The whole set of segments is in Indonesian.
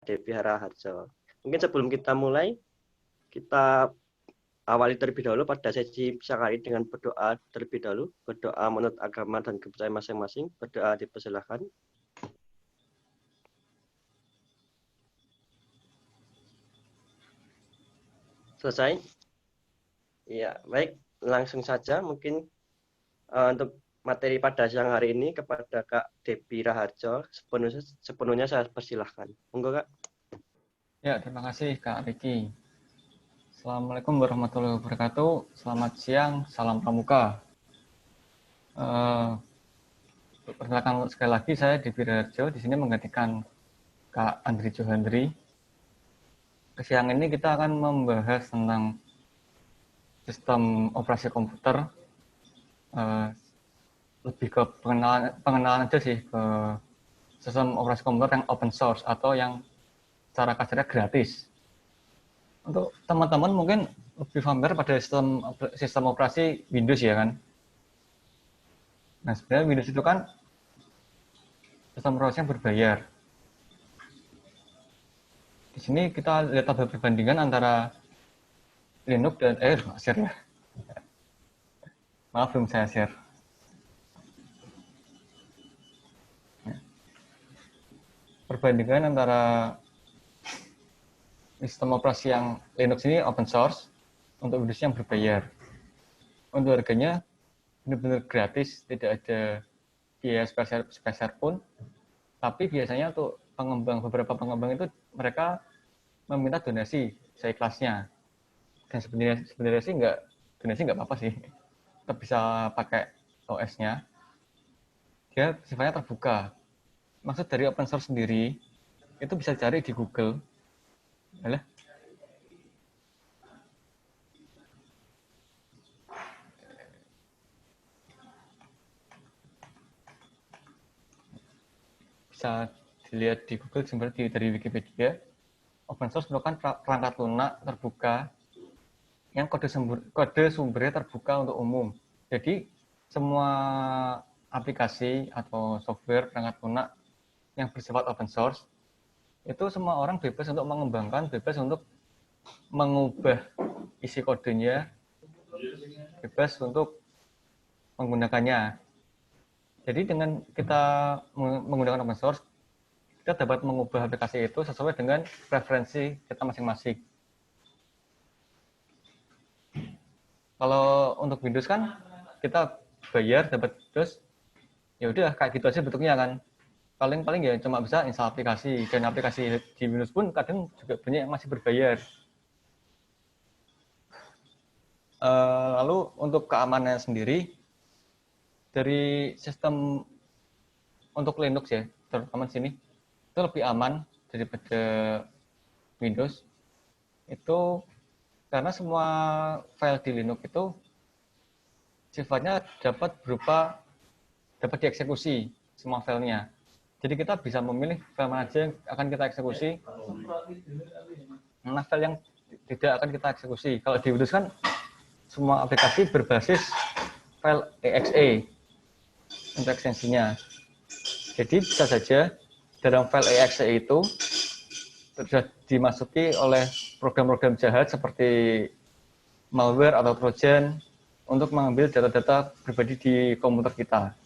Devi Raharjo. Mungkin sebelum kita mulai, kita awali terlebih dahulu pada sesi siang hari dengan berdoa terlebih dahulu. Berdoa menurut agama dan kepercayaan masing-masing. Berdoa dipersilahkan. Selesai? Ya, baik. Langsung saja mungkin untuk materi pada siang hari ini kepada Kak Devi Raharjo. Sepenuhnya saya persilahkan. Monggo, Kak. Ya, terima kasih Kak Riki. Assalamualaikum warahmatullahi wabarakatuh. Selamat siang, salam pramuka. Perkenalkan sekali lagi, saya Devi Raharjo. Di sini menggantikan Kak Andri Johandri. Siang ini kita akan membahas tentang sistem operasi komputer. Lebih ke pengenalan aja sih ke sistem operasi komputer yang open source atau yang secara kasarnya gratis. Untuk teman-teman mungkin lebih familiar pada sistem operasi Windows ya kan. Nah sebenarnya Windows itu kan sistem operasi yang berbayar. Di sini kita lihat tabel perbandingan antara Linux dan share ya. Maaf belum saya share. Perbandingan antara sistem operasi yang Linux ini open source untuk Windows yang berbayar. Untuk harganya benar-benar gratis, tidak ada biaya spesial pun. Tapi biasanya untuk beberapa pengembang itu mereka meminta donasi seikhlasnya. Dan sebenarnya sih donasi nggak apa-apa sih. Tetap bisa pakai OS-nya. Dia sifatnya terbuka. Maksud dari open source sendiri itu bisa cari di Google. Alah. Bisa dilihat di Google seperti dari Wikipedia. Open source merupakan perangkat lunak terbuka yang kode sumbernya terbuka untuk umum. Jadi semua aplikasi atau software perangkat lunak yang bersifat open source itu semua orang bebas untuk mengembangkan, bebas untuk mengubah isi kodenya, bebas untuk menggunakannya. Jadi dengan kita menggunakan open source, kita dapat mengubah aplikasi itu sesuai dengan preferensi kita masing-masing. Kalau untuk Windows kan kita bayar dapat Windows, ya udah kayak gitu aja bentuknya kan. Paling ya cuma bisa install aplikasi, dan aplikasi di Windows pun kadang juga banyak yang masih berbayar. Lalu untuk keamanannya sendiri, dari sistem untuk Linux ya, terutama di sini, itu lebih aman daripada Windows. Itu karena semua file di Linux itu sifatnya dapat dieksekusi semua filenya. Jadi kita bisa memilih file mana aja yang akan kita eksekusi, mana file yang tidak akan kita eksekusi. Kalau di Windows kan semua aplikasi berbasis file exe untuk ekstensinya. Jadi bisa saja dalam file exe itu sudah dimasuki oleh program-program jahat seperti malware atau trojan untuk mengambil data-data pribadi di komputer kita.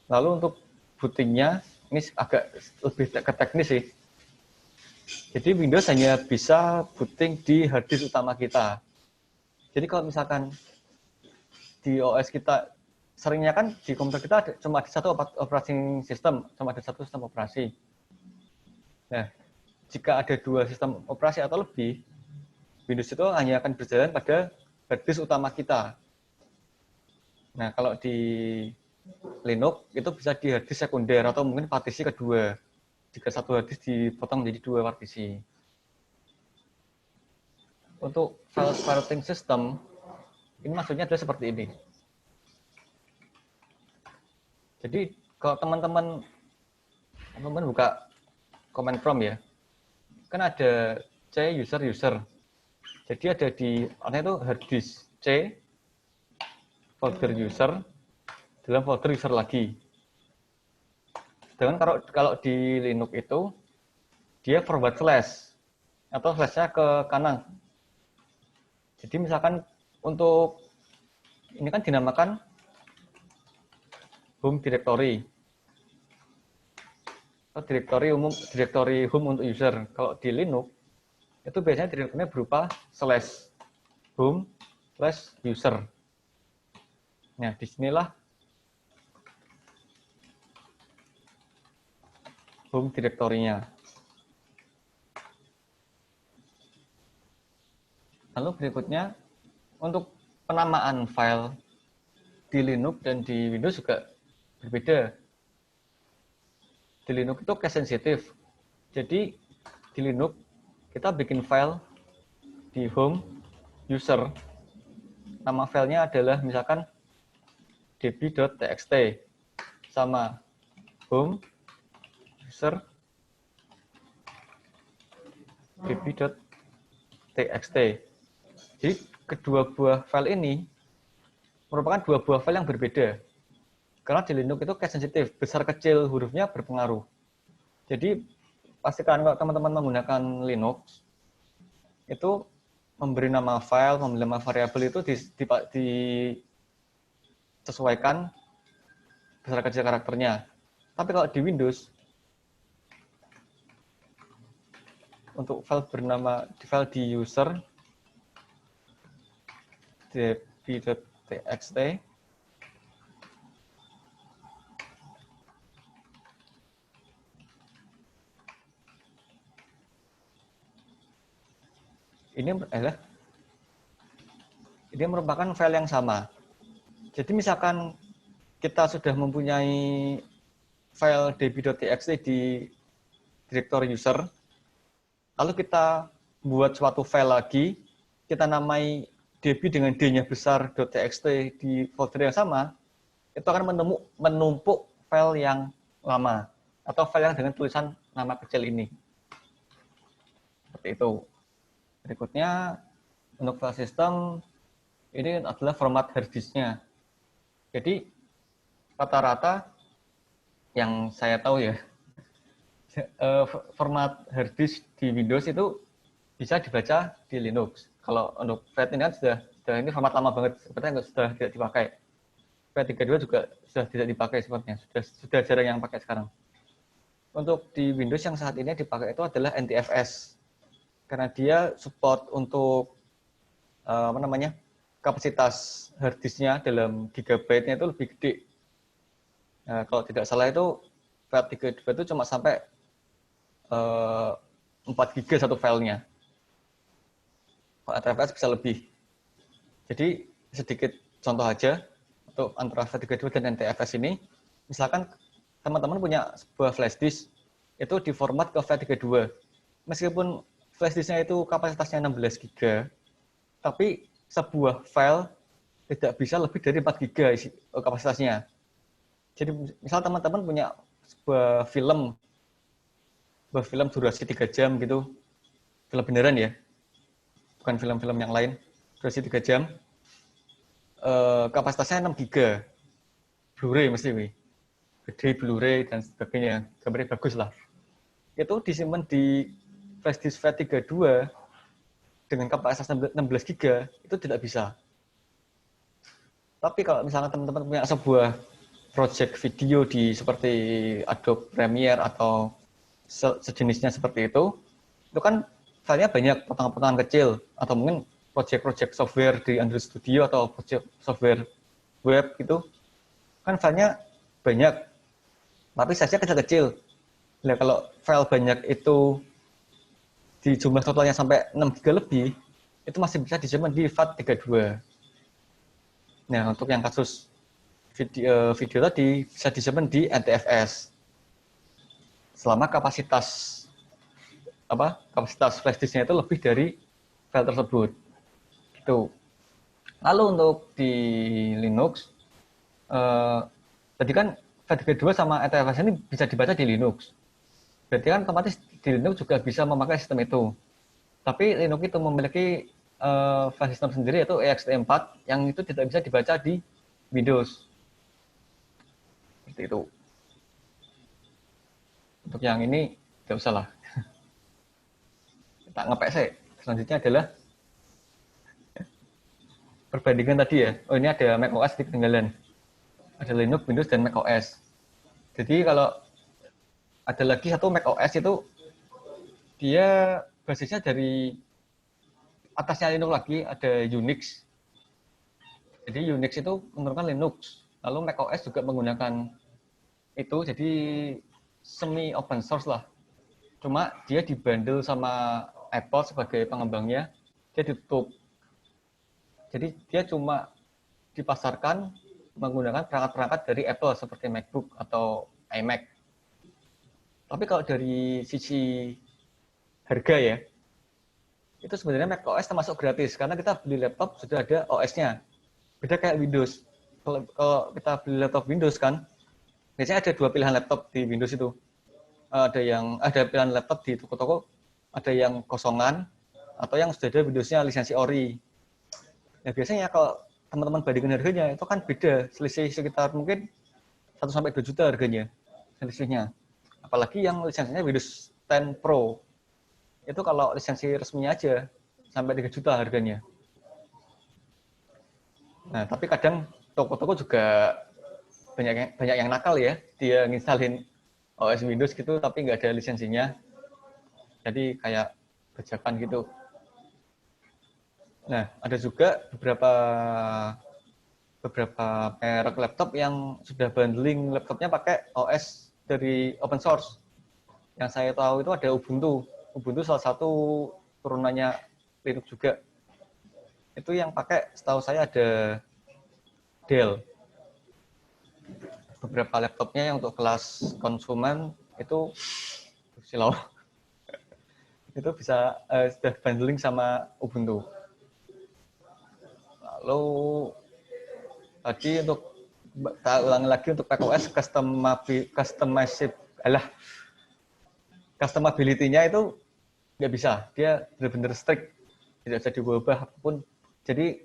Lalu untuk bootingnya, ini agak lebih teknis sih. Jadi Windows hanya bisa booting di hard disk utama kita. Jadi kalau misalkan di OS kita, seringnya kan di komputer kita cuma ada satu operating system, cuma ada satu sistem operasi. Nah, jika ada dua sistem operasi atau lebih, Windows itu hanya akan berjalan pada hard disk utama kita. Nah, kalau di Linux itu bisa di hard disk sekunder atau mungkin partisi kedua. Jika satu hard disk dipotong menjadi dua partisi. Untuk file routing system, ini maksudnya adalah seperti ini. Jadi kalau teman-teman buka command prompt ya, kan ada C user. Jadi ada di artinya itu hard disk C folder user dalam folder user lagi. Sedangkan kalau di Linux itu dia forward slash atau slashnya ke kanan. Jadi misalkan untuk ini kan dinamakan home directory atau directory home untuk user. Kalau di Linux itu biasanya directory-nya berupa slash home slash user. Nah, disinilah home directory-nya. Lalu berikutnya, untuk penamaan file di Linux dan di Windows juga berbeda. Di Linux itu case sensitif. Jadi di Linux kita bikin file di home user. Nama filenya adalah misalkan db.txt sama home user db.txt. Jadi kedua buah file ini merupakan dua buah file yang berbeda. Karena di Linux itu case sensitif, besar kecil hurufnya berpengaruh. Jadi pastikan kalau teman-teman menggunakan Linux itu memberi nama file, memberi nama variabel itu disesuaikan besar kecil karakternya. Tapi kalau di Windows untuk file bernama file di user db.txt ini merupakan file yang sama. Jadi misalkan kita sudah mempunyai file db.txt di directory user, lalu kita buat suatu file lagi, kita namai db dengan d-nya besar .txt di folder yang sama, itu akan menumpuk file yang lama atau file yang dengan tulisan nama kecil ini. Seperti itu. Berikutnya, untuk file system, ini adalah format hard disk-nya. Jadi, rata-rata yang saya tahu ya, format hard disk di Windows itu bisa dibaca di Linux. Kalau untuk FAT ini kan sudah ini format lama banget, sepertinya sudah tidak dipakai. FAT32 juga sudah tidak dipakai sepertinya, sudah jarang yang pakai sekarang. Untuk di Windows yang saat ini dipakai itu adalah NTFS. Karena dia support untuk kapasitas hard disk-nya dalam gigabyte-nya itu lebih gede. Nah, kalau tidak salah itu FAT32 itu cuma sampai 4 GB satu filenya. Kalau NTFS bisa lebih. Jadi sedikit contoh aja untuk antara FAT32 dan NTFS ini. Misalkan teman-teman punya sebuah flash disk, itu diformat ke FAT32. Meskipun flash disk-nya itu kapasitasnya 16 GB, tapi sebuah file tidak bisa lebih dari 4 GB kapasitasnya. Jadi misal teman-teman punya sebuah film durasi 3 jam gitu, film beneran ya, bukan film-film yang lain, durasi 3 jam, kapasitasnya 6 GB, Blu-ray mesti, gede Blu-ray dan sebagainya, gambarnya bagus lah. Itu disimpan di flash disk FAT32 dengan kapasitas 16 GB, itu tidak bisa. Tapi kalau misalnya teman-teman punya sebuah project video seperti Adobe Premiere atau sejenisnya seperti itu kan filenya banyak potongan-potongan kecil, atau mungkin project-project software di Android Studio atau project software web gitu, kan filenya banyak, tapi size-nya kecil-kecil. Nah, kalau file banyak itu di jumlah totalnya sampai 6 GB lebih, itu masih bisa disimpan di FAT32. Nah, untuk yang kasus video tadi bisa disimpan di NTFS. Selama kapasitas flash disk-nya itu lebih dari file tersebut. Gitu. Lalu untuk di Linux, tadi kan FAT32 sama NTFS ini bisa dibaca di Linux. Berarti kan otomatis di Linux juga bisa memakai sistem itu. Tapi Linux itu memiliki file system sendiri, yaitu ext4, yang itu tidak bisa dibaca di Windows. Seperti itu. Untuk yang ini tidak usah lah. Tak ngepek sih. Selanjutnya adalah perbandingan tadi ya. Oh, ini ada macOS di ketinggalan. Ada Linux, Windows, dan macOS. Jadi kalau ada lagi satu macOS itu dia basisnya dari atasnya Linux lagi ada Unix. Jadi Unix itu menggunakan Linux. Lalu macOS juga menggunakan itu, jadi semi open source lah. Cuma dia dibundle sama Apple sebagai pengembangnya, dia ditutup. Jadi dia cuma dipasarkan menggunakan perangkat-perangkat dari Apple seperti MacBook atau iMac. Tapi kalau dari sisi harga ya, itu sebenarnya macOS termasuk gratis karena kita beli laptop sudah ada OS-nya. Beda kayak Windows. Kalau kita beli laptop Windows kan, biasanya ada dua pilihan laptop di Windows itu. Ada pilihan laptop di toko-toko, ada yang kosongan atau yang sudah ada Windows-nya lisensi ori. Ya biasanya kalau teman-teman bandingkan harganya itu kan beda, selisih sekitar mungkin 1 sampai 2 juta harganya selisihnya. Apalagi yang lisensinya Windows 10 Pro. Itu kalau lisensi resminya aja sampai 3 juta harganya. Nah, tapi kadang toko-toko juga banyak yang nakal ya. Dia nginstalin OS Windows gitu tapi nggak ada lisensinya. Jadi kayak bajakan gitu. Nah, ada juga beberapa merek laptop yang sudah bundling laptopnya pakai OS dari open source. Yang saya tahu itu ada Ubuntu. Ubuntu salah satu turunannya Linux juga. Itu yang pakai setahu saya ada Dell. Beberapa laptopnya yang untuk kelas konsumen itu silau. Itu bisa sudah bundling sama Ubuntu. Lalu tadi untuk tak ulangi lagi untuk macOS customability-nya itu nggak bisa. Dia benar-benar strict, tidak bisa diubah apapun. Jadi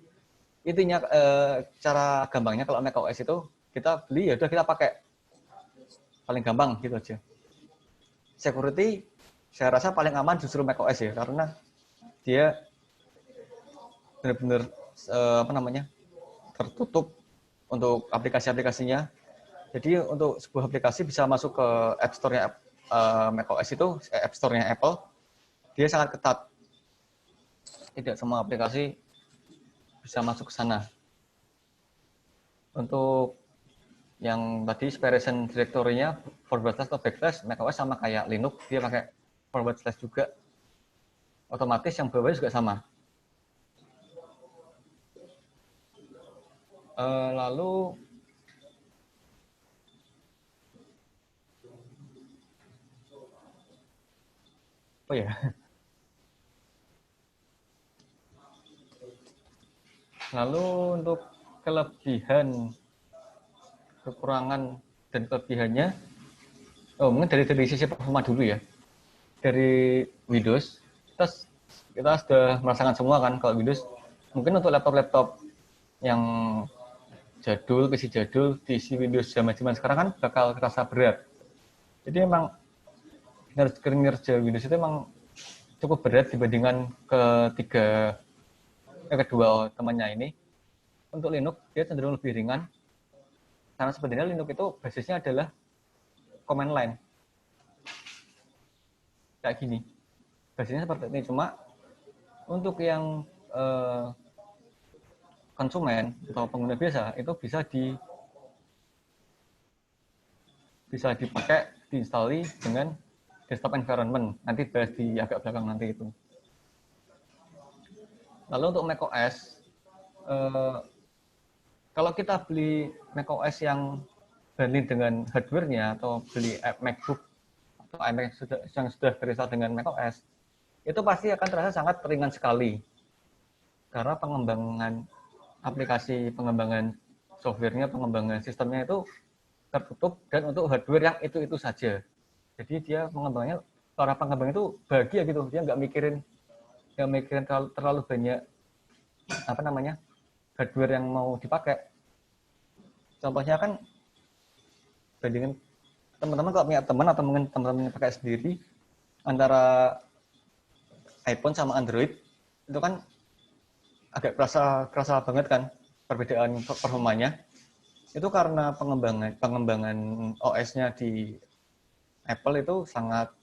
intinya cara gampangnya kalau macOS itu kita beli ya udah kita pakai, paling gampang gitu aja. Security saya rasa paling aman justru macOS ya, karena dia benar-benar tertutup untuk aplikasi-aplikasinya. Jadi untuk sebuah aplikasi bisa masuk ke App Store-nya macOS itu, App Store-nya Apple, dia sangat ketat. Tidak semua aplikasi bisa masuk ke sana. Untuk yang tadi separation directory-nya forward slash atau backslash, macOS sama kayak Linux, dia pakai forward slash juga. Otomatis yang bawahnya juga sama. Lalu apa ya? Lalu untuk kelebihan, kekurangan dan kelebihannya, mungkin dari sisi performa dulu ya. Dari Windows, kita sudah merasakan semua kan kalau Windows. Mungkin untuk laptop-laptop yang jadul, PC jadul, diisi Windows zaman sekarang kan bakal terasa berat. Jadi memang kinerja Windows itu memang cukup berat dibandingkan kedua temannya ini. Untuk Linux dia cenderung lebih ringan karena sebenarnya Linux itu basisnya adalah command line kayak gini, basisnya seperti ini. Cuma untuk yang konsumen atau pengguna biasa itu bisa dipakai, diinstalli dengan desktop environment. Nanti bahas di agak belakang nanti itu. Lalu untuk macOS, kalau kita beli macOS yang banding dengan hardware-nya atau beli MacBook atau iMac yang sudah terinstall dengan macOS, itu pasti akan terasa sangat ringan sekali. Karena pengembangan aplikasi, pengembangan software-nya, pengembangan sistemnya itu tertutup dan untuk hardware yang itu saja. Jadi dia pengembangannya, para pengembang itu bahagia gitu, dia nggak mikirin terlalu banyak hardware yang mau dipakai. Contohnya kan bandingin teman-teman kalau punya teman atau mungkin teman-teman pakai sendiri, antara iPhone sama Android itu kan agak kerasa banget kan perbedaan performanya. Itu karena pengembangan OS-nya di Apple itu sangat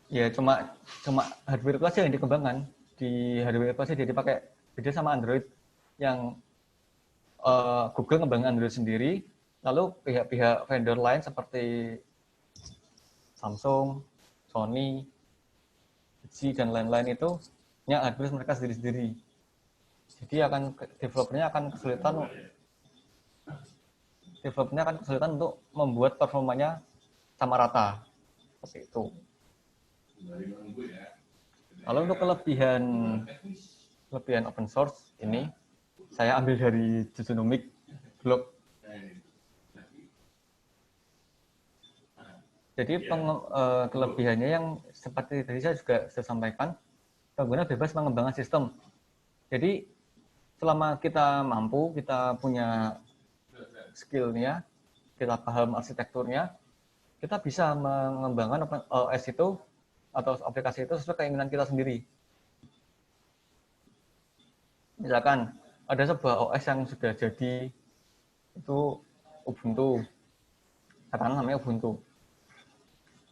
ya cuma hardware itu aja yang dikembangkan. Di hardware itu aja jadi pakai, beda sama Android yang Google ngembangin Android sendiri, lalu pihak-pihak vendor lain seperti Samsung, Sony, LG dan lain-lain itu punya hardware mereka sendiri-sendiri. Jadi developernya akan kesulitan untuk membuat performanya sama rata. Seperti itu. Lalu untuk kelebihan open source ini, saya ambil dari Jujunomic blog. Jadi kelebihannya yang seperti tadi saya juga sudah sampaikan, pengguna bebas mengembangkan sistem. Jadi selama kita mampu, kita punya skill-nya, kita paham arsitekturnya, kita bisa mengembangkan OS itu atau aplikasi itu sesuai keinginan kita sendiri. Misalkan ada sebuah OS yang sudah jadi, itu Ubuntu, katakanlah namanya Ubuntu.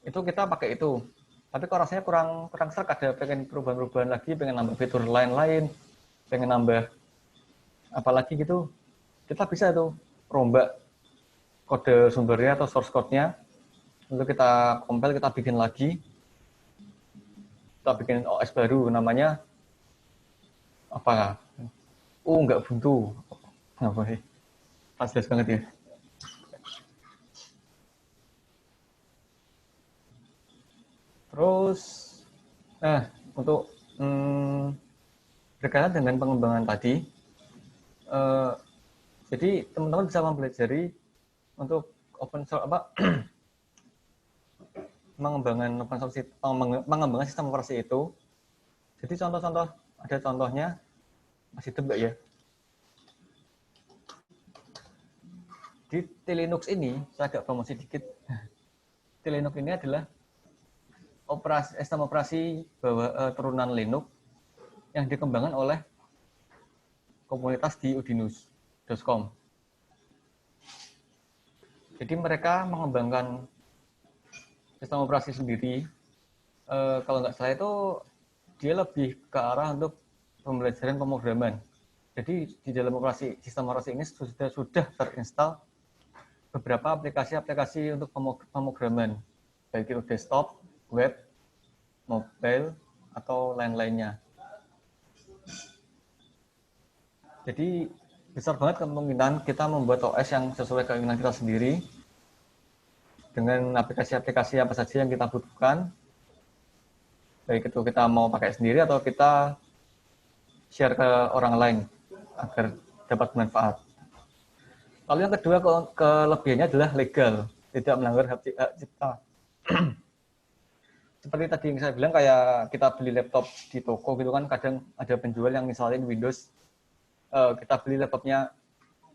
Itu kita pakai itu. Tapi kok rasanya kurang serak, ada pengen perubahan-perubahan lagi, pengen nambah fitur lain-lain, pengen nambah apalagi gitu, kita bisa tuh rombak kode sumbernya atau source code-nya, lalu kita compile, kita bikin lagi, kita bikin OS baru, namanya apa? Nggak buntu. Apa sih? Jelas banget ya. Terus, untuk berkaitan dengan pengembangan tadi, jadi teman-teman bisa mempelajari untuk open source mengembangkan sistem operasi itu. Jadi ada contohnya, masih tebak ya. Di Linux ini, saya agak promosi dikit. Linux ini adalah sistem operasi turunan Linux yang dikembangkan oleh komunitas di udinus.com. Jadi mereka mengembangkan sistem operasi sendiri. Kalau nggak salah itu dia lebih ke arah untuk pembelajaran pemrograman. Jadi di dalam sistem operasi ini sudah terinstall beberapa aplikasi untuk pemrograman, baik itu desktop, web, mobile, atau lain-lainnya. Jadi besar banget kemungkinan kita membuat OS yang sesuai keinginan kita sendiri dengan aplikasi-aplikasi apa saja yang kita butuhkan, baik itu kita mau pakai sendiri atau kita share ke orang lain agar dapat manfaat. Lalu yang kedua, kelebihannya adalah legal, tidak melanggar hak cipta. Seperti tadi yang saya bilang, kayak kita beli laptop di toko gitu kan, kadang ada penjual yang misalnya Windows, kita beli laptopnya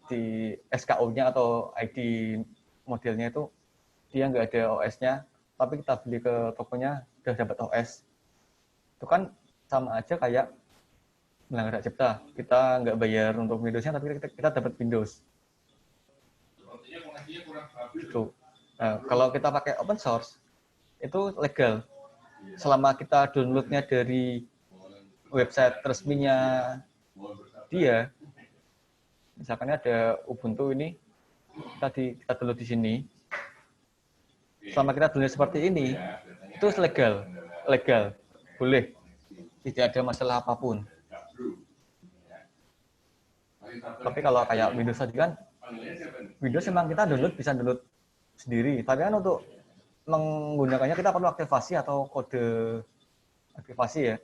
di SKU-nya atau ID modelnya itu dia nggak ada OS-nya, tapi kita beli ke tokonya udah dapat OS. Itu kan sama aja kayak melanggar hak cipta. Kita nggak bayar untuk Windows-nya, tapi kita dapat Windows. Itu. Kalau kita pakai open source, itu legal. Selama kita download-nya dari website resminya dia, misalkan ada Ubuntu ini, kita download di sini. Selama kita download seperti ini, itu legal, boleh, tidak ada masalah apapun. Tapi kalau kayak Windows tadi kan, Windows memang kita bisa download sendiri, tapi kan untuk menggunakannya kita perlu aktivasi atau kode aktivasi ya.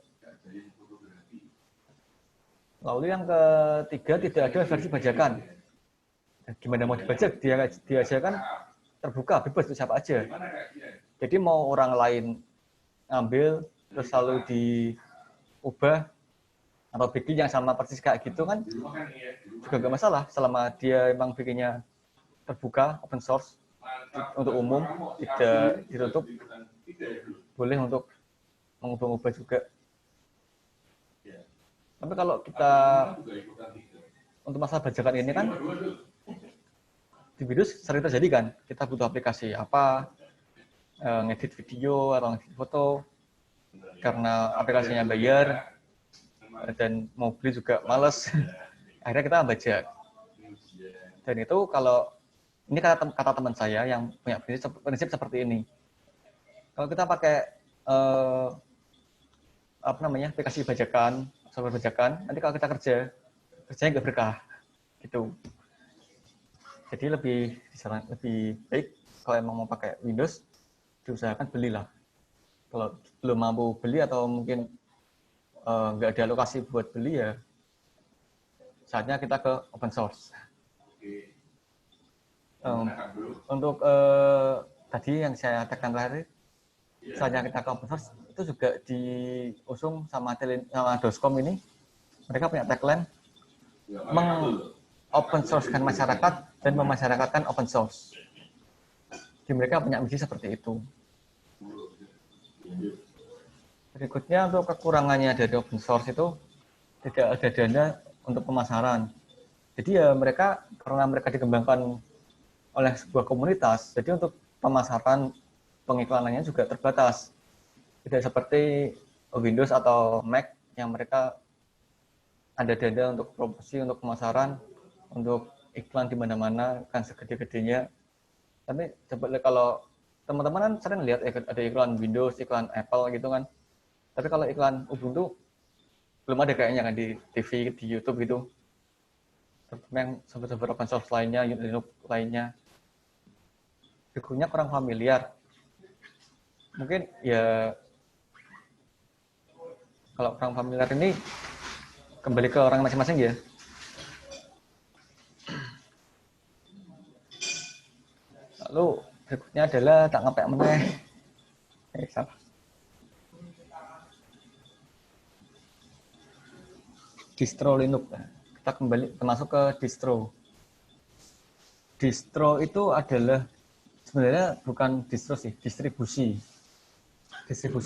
Lalu yang ketiga, tidak ada versi bajakan. Gimana mau dibajak? Dia aja kan terbuka, bebas untuk siapa aja. Jadi mau orang lain ngambil, terus lalu diubah, atau bikin yang sama persis kayak gitu kan juga nggak masalah selama dia emang bikinnya terbuka, open source untuk umum, tidak ditutup, boleh untuk mengubah-ubah juga. Tapi kalau kita untuk masalah bajakan ini kan di Windows sering terjadi kan, kita butuh aplikasi apa, ngedit video atau ngedit foto, karena aplikasinya bayar dan mau beli juga males, akhirnya kita bajak. Dan itu kalau ini kata teman saya yang punya prinsip seperti ini. Kalau kita pakai aplikasi bajakan, software bajakan, nanti kalau kita kerjanya nggak berkah, gitu. Jadi lebih baik kalau emang mau pakai Windows, diusahakan belilah. Kalau belum mampu beli atau mungkin nggak ada alokasi buat beli, ya saatnya kita ke open source. Untuk tadi yang saya tekan terakhir, saatnya kita ke open source, itu juga diusung sama Doscom ini. Mereka punya tagline, open source-kan masyarakat dan memasyarakatkan open source. Jadi mereka punya misi seperti itu. Berikutnya untuk kekurangannya dari open source itu tidak ada dana untuk pemasaran. Jadi ya karena mereka dikembangkan oleh sebuah komunitas, jadi untuk pemasaran pengiklanannya juga terbatas. Tidak seperti Windows atau Mac yang mereka ada dana untuk promosi, untuk pemasaran, untuk iklan di mana-mana kan segede-gedenya. Tapi coba kalau teman-teman kan sering lihat ada iklan Windows, iklan Apple gitu kan. Tapi kalau iklan Ubuntu belum ada kayaknya kan di TV, di YouTube gitu. Yang server open source lainnya, Linux lainnya. Figurnya kurang familiar. Mungkin ya kalau kurang familiar ini kembali ke orang masing-masing ya. Lalu berikutnya adalah tak ngepek meneh. Salah. Distro Linux. Kita masuk ke distro. Distro itu adalah sebenarnya bukan distro sih, distribusi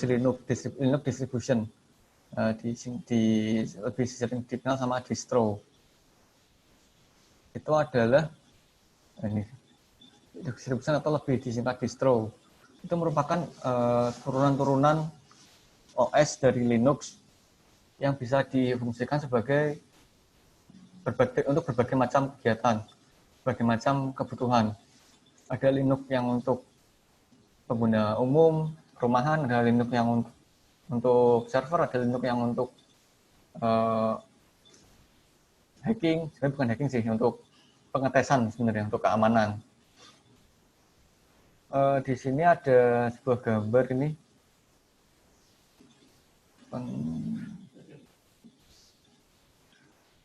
Linux, Linux distribution. Lebih sering dikenal sama distro. Itu adalah ini distribution atau lebih disingkat distro. Itu merupakan turunan-turunan OS dari Linux yang bisa difungsikan untuk berbagai macam kegiatan, berbagai macam kebutuhan. Ada Linux yang untuk pengguna umum, rumahan, ada Linux yang untuk server, ada Linux yang untuk hacking, sebenarnya bukan hacking sih, untuk pengetesan sebenarnya, untuk keamanan. Di sini ada sebuah gambar ini.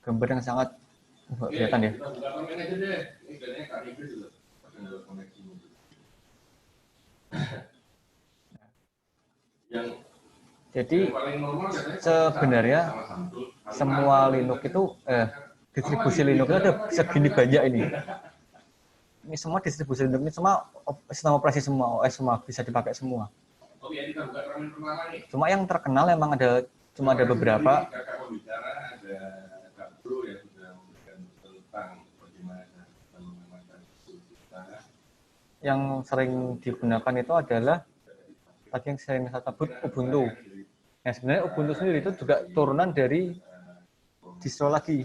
Gambar yang sangat kelihatan ya. Jadi sebenarnya semua Linux itu distribusi Linux itu ada segini banyak ini. Ini semua distribusi Linux ini semua sistem operasi semua, OS semua bisa dipakai semua. Cuma yang terkenal emang cuma ada beberapa. Yang sering digunakan itu adalah tadi yang sering saya sebut Ubuntu. Nah, sebenarnya Ubuntu sendiri itu juga turunan dari distro lagi,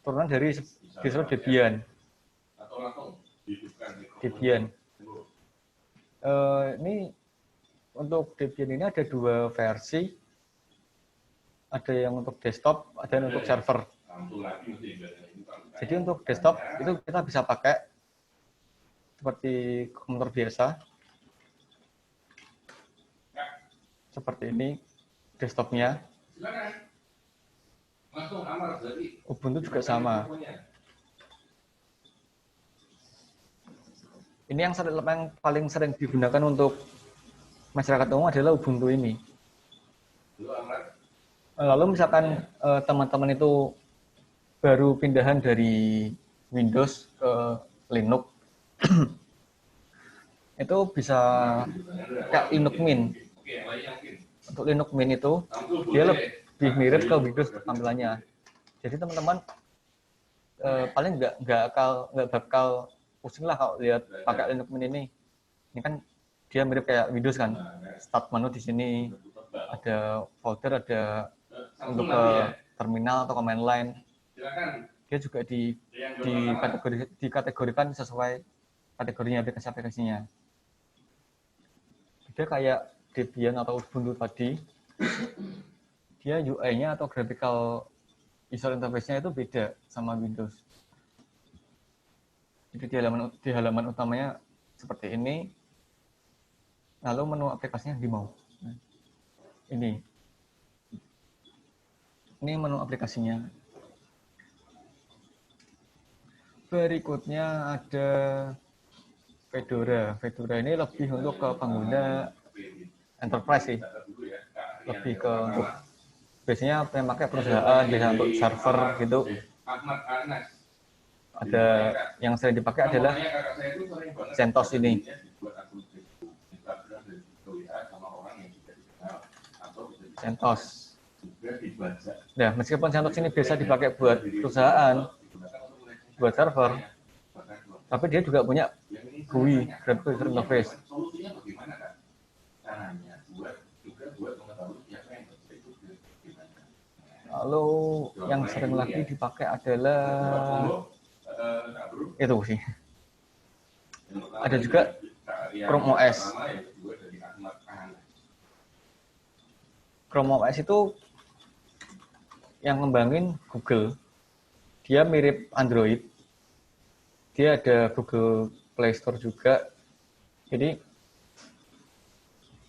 turunan dari distro Debian. Ini untuk Debian ini ada dua versi, ada yang untuk desktop, ada yang untuk server. Jadi untuk desktop itu kita bisa pakai seperti komputer biasa, seperti ini desktopnya. Ubuntu juga sama. Ini yang paling sering digunakan untuk masyarakat umum adalah Ubuntu ini. Lalu misalkan teman-teman itu baru pindahan dari Windows ke Linux, itu bisa kayak Linux Mint. Untuk Linux Mint itu dia lebih mirip ke Windows tampilannya. Jadi teman-teman paling nggak bakal pusing lah kalau lihat pakai Linux Mint ini. Ini kan dia mirip kayak Windows kan. Start menu di sini, ada folder, ada untuk ke terminal atau command line. Dia juga dikategorikan sesuai kategorinya aplikasinya. Dia kayak Debian atau Ubuntu tadi, dia UI-nya atau graphical user interface-nya itu beda sama Windows. Jadi di halaman utamanya seperti ini, lalu menu aplikasinya di mau. Ini menu aplikasinya. Berikutnya ada Fedora. Fedora ini lebih untuk ke pengguna enterprise sih. Lebih ke untuk biasanya yang pakai perusahaan, biasanya untuk server gitu. Ada yang sering dipakai adalah CentOS ini. CentOS. Nah, meskipun CentOS ini biasa dipakai buat perusahaan, buat server, tapi dia juga punya GUI, graphical user interface. Lalu yang sering lagi dipakai adalah itu sih. Ada juga Chrome OS. Chrome OS itu yang ngembangin Google. Dia mirip Android. Dia ada Google Play Store juga. Jadi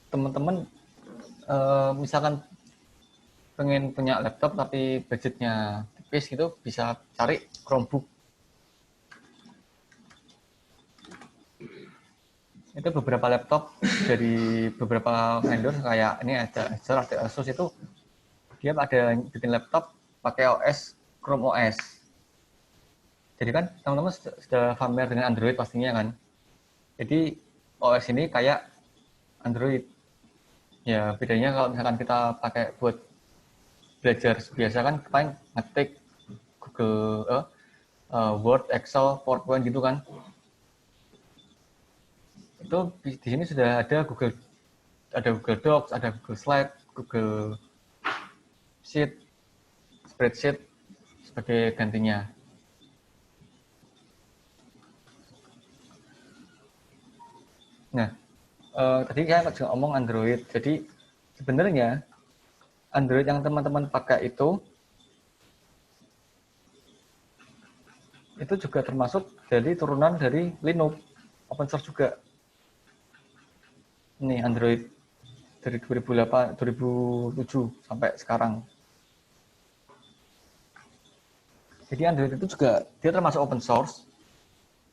teman-teman misalkan pengen punya laptop tapi budgetnya tipis gitu, bisa cari Chromebook. Itu beberapa laptop dari beberapa vendor kayak ini ada Acer, ada Asus, itu dia ada bikin laptop pakai OS Chrome OS. Jadi kan teman-teman sudah familiar dengan Android pastinya kan. Jadi OS ini kayak Android. Ya bedanya kalau misalkan kita pakai buat belajar biasa kan paling ngetik Google Word, Excel, PowerPoint gitu kan. Itu di sini sudah ada Google Docs, ada Google Slide, Google Sheet, Spreadsheet sebagai gantinya. Nah, tadi saya juga ngomong Android. Jadi sebenarnya Android yang teman-teman pakai itu juga termasuk dari turunan dari Linux, open source juga. Ini Android dari 2007 sampai sekarang. Jadi Android itu juga dia termasuk open source.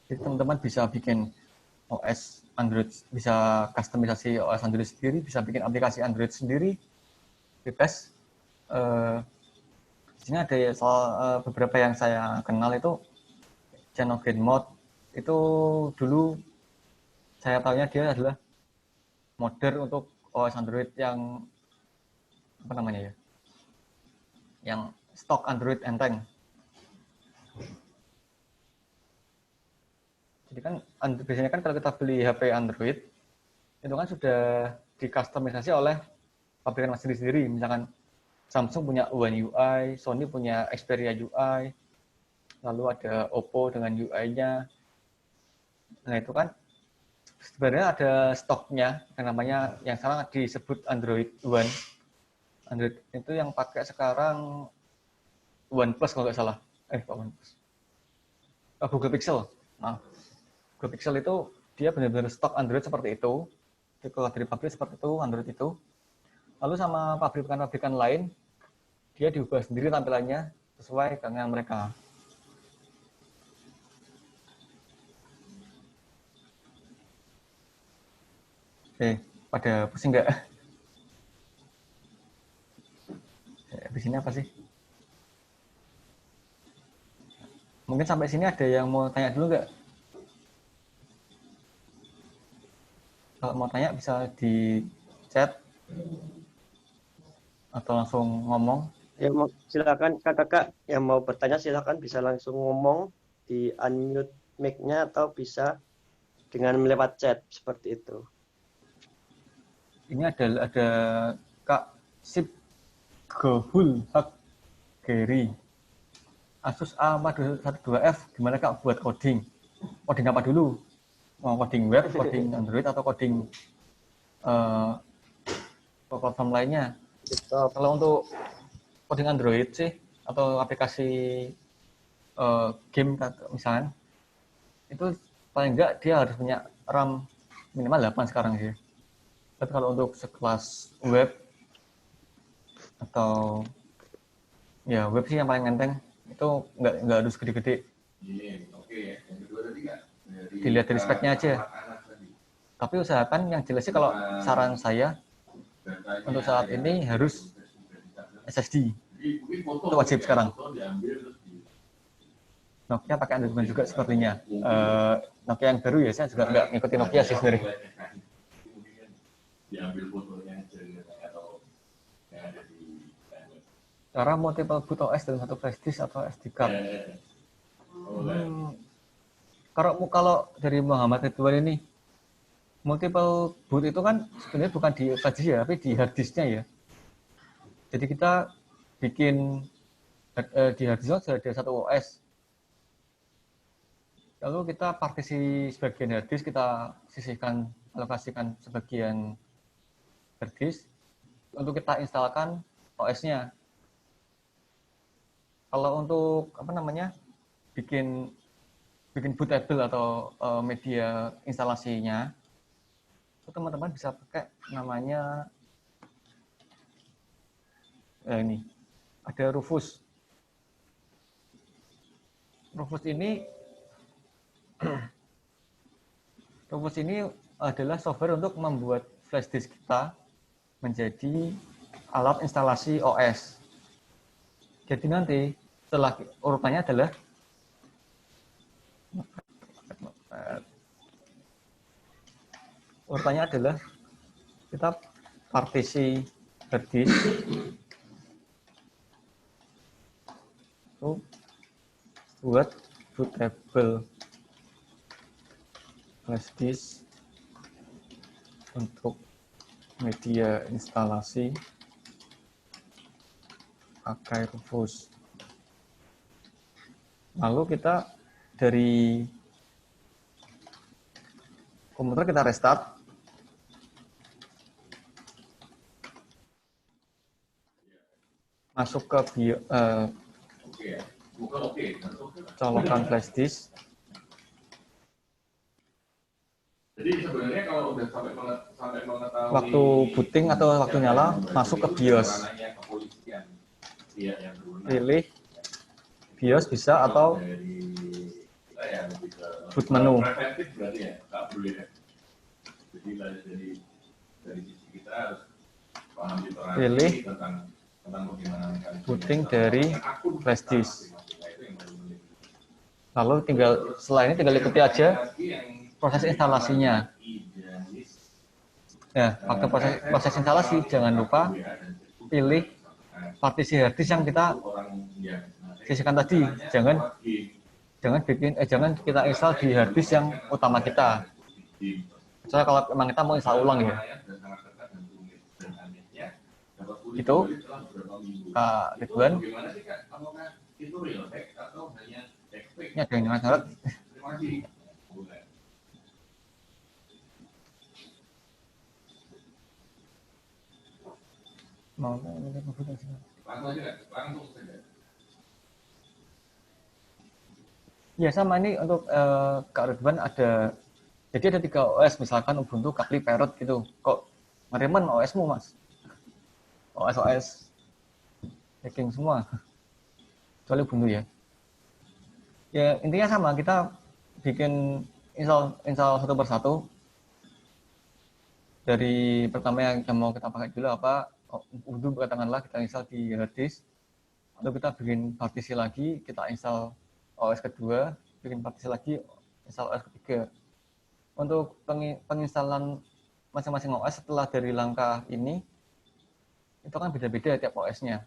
Jadi teman-teman bisa bikin OS Android, bisa customisasi OS Android sendiri, bisa bikin aplikasi Android sendiri, bebas. Di sini ada beberapa yang saya kenal itu Cyanogen Mode. Itu dulu saya tahunya dia adalah modder untuk OS Android yang apa namanya ya, yang stok Android enteng. Jadi kan biasanya kan kalau kita beli HP Android itu kan sudah dikustomisasi oleh pabrikan sendiri-sendiri. Misalkan Samsung punya One UI, Sony punya Xperia UI, lalu ada Oppo dengan UI-nya. Nah itu kan sebenarnya ada stoknya yang namanya, yang sekarang disebut Android One. Android itu yang pakai sekarang OnePlus kalau nggak salah. OnePlus. Google Pixel. Nah, Google Pixel itu dia benar-benar stok Android seperti itu. Jadi kalau dari pabrik seperti itu Android itu. Lalu sama pabrikan-pabrikan lain dia diubah sendiri tampilannya sesuai dengan mereka. Oke, pada pusing nggak? Habis sini apa sih? Mungkin sampai sini ada yang mau tanya dulu nggak? Kalau mau tanya bisa di chat atau langsung ngomong. Ya, silakan kakak yang mau bertanya silakan bisa langsung ngomong di unmute mic-nya atau bisa dengan lewat chat seperti itu. Ini ada Kak Sip Gohul Hak Geri. Asus A412F gimana Kak buat coding? Coding apa dulu? Mau coding web, coding Android atau coding platform lainnya? Kalau untuk coding Android sih atau aplikasi game misalnya itu paling enggak dia harus punya RAM minimal 8 sekarang sih. Tapi kalau untuk sekelas web atau ya web sih yang paling enteng itu nggak harus gede-gede. Dilihat dari speknya aja. Tapi usahakan yang jelas sih kalau saran saya untuk saat ini harus SSD. Itu wajib sekarang. Nokia pakai Android juga sepertinya. Nokia yang baru ya saya juga nggak ngikutin Nokia sih sebenarnya. Cara multiple boot OS dalam satu flash disk atau SD card. Kalau dari Muhammad Ridwan ini multiple boot itu kan sebenarnya bukan di flash disk ya, tapi di hard disknya ya. Jadi kita bikin di hard disk sudah ada satu OS. Lalu kita partisi sebagian hard disk, kita sisihkan, alokasikan sebagian hard disk untuk kita instalkan OS-nya. Kalau untuk bikin bootable atau media instalasinya, teman-teman bisa pakai namanya ini ada Rufus. Rufus ini adalah software untuk membuat flash disk kita menjadi alat instalasi OS. Jadi nanti setelah urutannya adalah kita partisi hard disk itu buat bootable flash disk untuk media instalasi pakai Rufus. Lalu kita dari komputer kita restart. Masuk ke colokan flash disk. Jadi sebenarnya kalau udah sampai mengetahui waktu booting atau waktu nyala masuk ke BIOS. Pilih BIOS bisa atau boot menu. Pilih booting dari flash disk. Lalu setelah ini tinggal ikuti aja proses instalasinya. Ya, waktu proses instalasi jangan lupa pilih partisi hard disk yang kita sisihkan tadi. Jangan kita install di hard disk yang utama kita. Soalnya kalau memang kita mau install ulang ya. Itu Kak Ridwan. Ini ada yang nyaret. Ya sama ini untuk Kak Ridwan ada, jadi ada 3 OS misalkan Ubuntu, Kali, Parrot gitu. Kok ngeremen OS-mu mas? OS hacking semua, kecuali Ubuntu ya. Ya intinya sama, kita bikin install satu persatu. Dari pertama yang mau kita pakai dulu apa, Ubuntu katakanlah kita install di hard disk. Lalu kita bikin partisi lagi, kita install OS kedua, bikin partisi lagi, install OS ketiga. Untuk penginstalan masing-masing OS setelah dari langkah ini, itu kan beda-beda tiap OS-nya.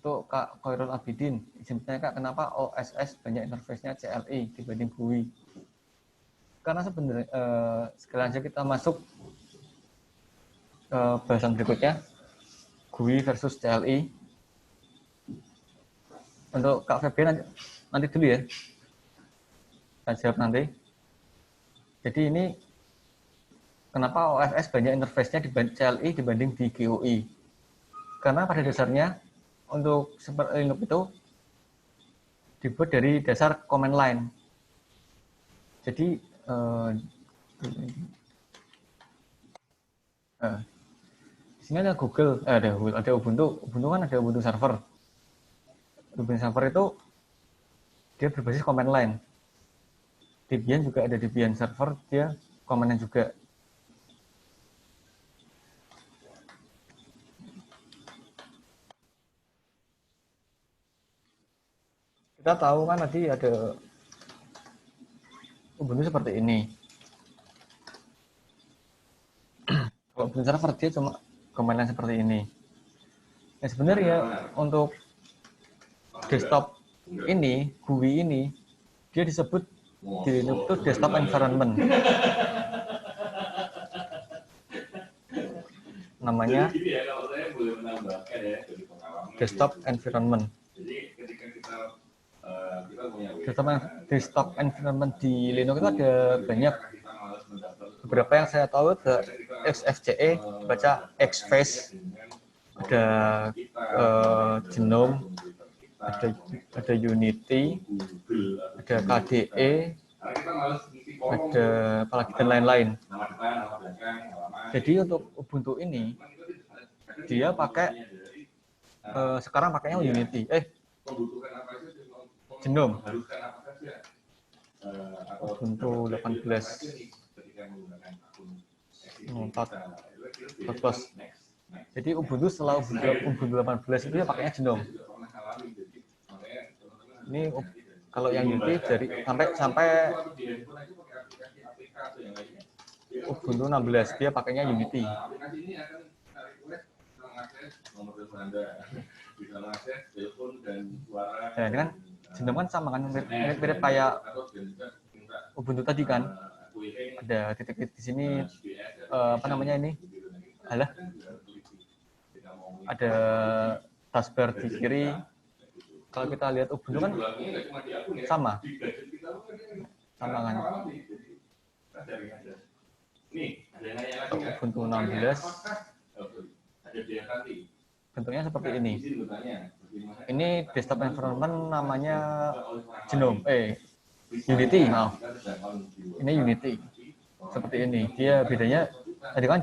Itu Kak Khairul Abidin, izin bertanya Kak, kenapa OSS banyak interface-nya CLI dibanding GUI? Karena sebenarnya sekalian aja kita masuk ke bahasan berikutnya, GUI versus CLI. Untuk Kak Febian nanti dulu ya, saya jawab nanti. Jadi ini kenapa OSS banyak interface-nya dibanding CLI dibanding di GUI? Karena pada dasarnya untuk Super Linux itu dibuat dari dasar command line. Jadi di sini ada Google, ada Ubuntu. Ubuntu kan ada Ubuntu server. Ubuntu server itu dia berbasis command line. Debian juga ada Debian server, dia command line juga. Kita tahu kan tadi ada Ubuntu seperti ini. Kalau Ubuntu server dia cuma command line seperti ini. Ya sebenarnya untuk desktop ini, GUI ini, dia disebut di Linux itu desktop environment. Namanya desktop environment. Desktop environment di Linux itu ada banyak. Beberapa yang saya tahu ada XFCE, baca Xfce, ada Genome, ada Unity, ada KDE, ada apalagi dan lain-lain. Jadi untuk Ubuntu ini dia pakai sekarang pakainya Unity, Genome, Ubuntu 18. 14. Jadi Ubuntu setelah Ubuntu 18 itu ya pakainya Genome. Ini kalau yang Unity dari sampai Ubuntu 16 dia pakainya Unity. Nah, ini kan Genome kan sama kan mirip kayak Ubuntu tadi kan. Ada titik-titik di sini apa namanya ini? Alah. Ada taskbar di kiri. Kalau kita lihat Ubuntu kan sama. Sama kan. Ubuntu 16 bentuknya seperti ini. Ini desktop environment namanya Genome. Unity, maaf. Ini Unity. Seperti ini. Dia bedanya tadi kan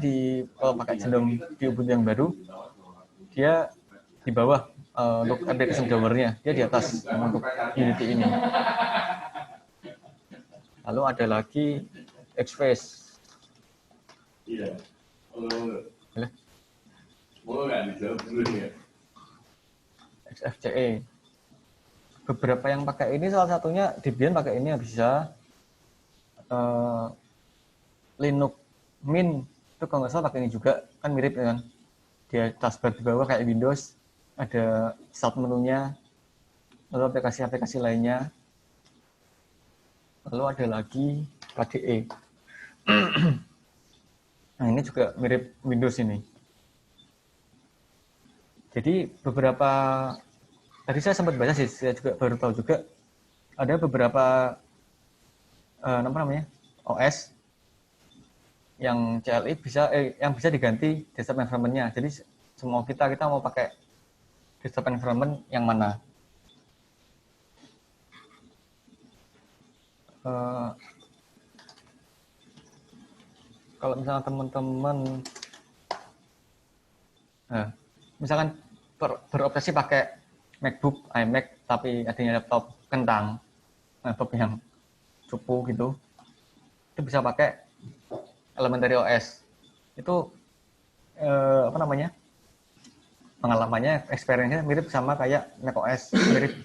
kalau pakai Genome di Ubuntu yang baru, dia di bawah untuk application drawer-nya, dia di atas untuk Unity ini. Lalu ada lagi Xfce. Iya. XFCE. Beberapa yang pakai ini, salah satunya Debian pakai ini bisa. Linux Mint itu kalau nggak salah pakai ini juga, kan mirip kan. Dia taskbar di bawah kayak Windows, ada start menunya, lalu aplikasi-aplikasi lainnya. Lalu ada lagi KDE. Nah ini juga mirip Windows ini. Jadi beberapa, tadi saya sempat baca sih, saya juga baru tahu juga ada beberapa OS yang CLI yang bisa diganti desktop environment-nya. Jadi semua kita mau pakai desktop environment yang mana. Kalau misalnya teman-teman misalkan beroperasi pakai MacBook, iMac, tapi adanya laptop kentang, laptop yang cupu gitu, itu bisa pakai elementary OS. Itu apa namanya? Pengalamannya, experience-nya mirip sama kayak macOS, mirip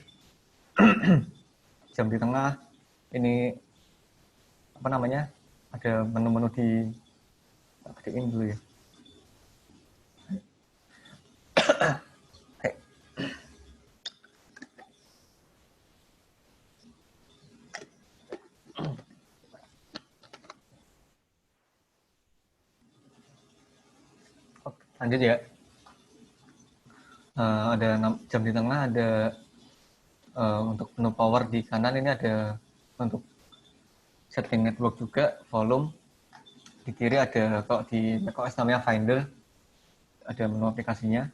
jam di tengah. Ini apa namanya? Ada menu-menu di gedein dulu ya. Oke, lanjut ya. Ada jam di tengah, ada untuk menu power di kanan, ini ada untuk setting network juga, volume. Di kiri ada, kalau di macOS namanya Finder, ada menu aplikasinya.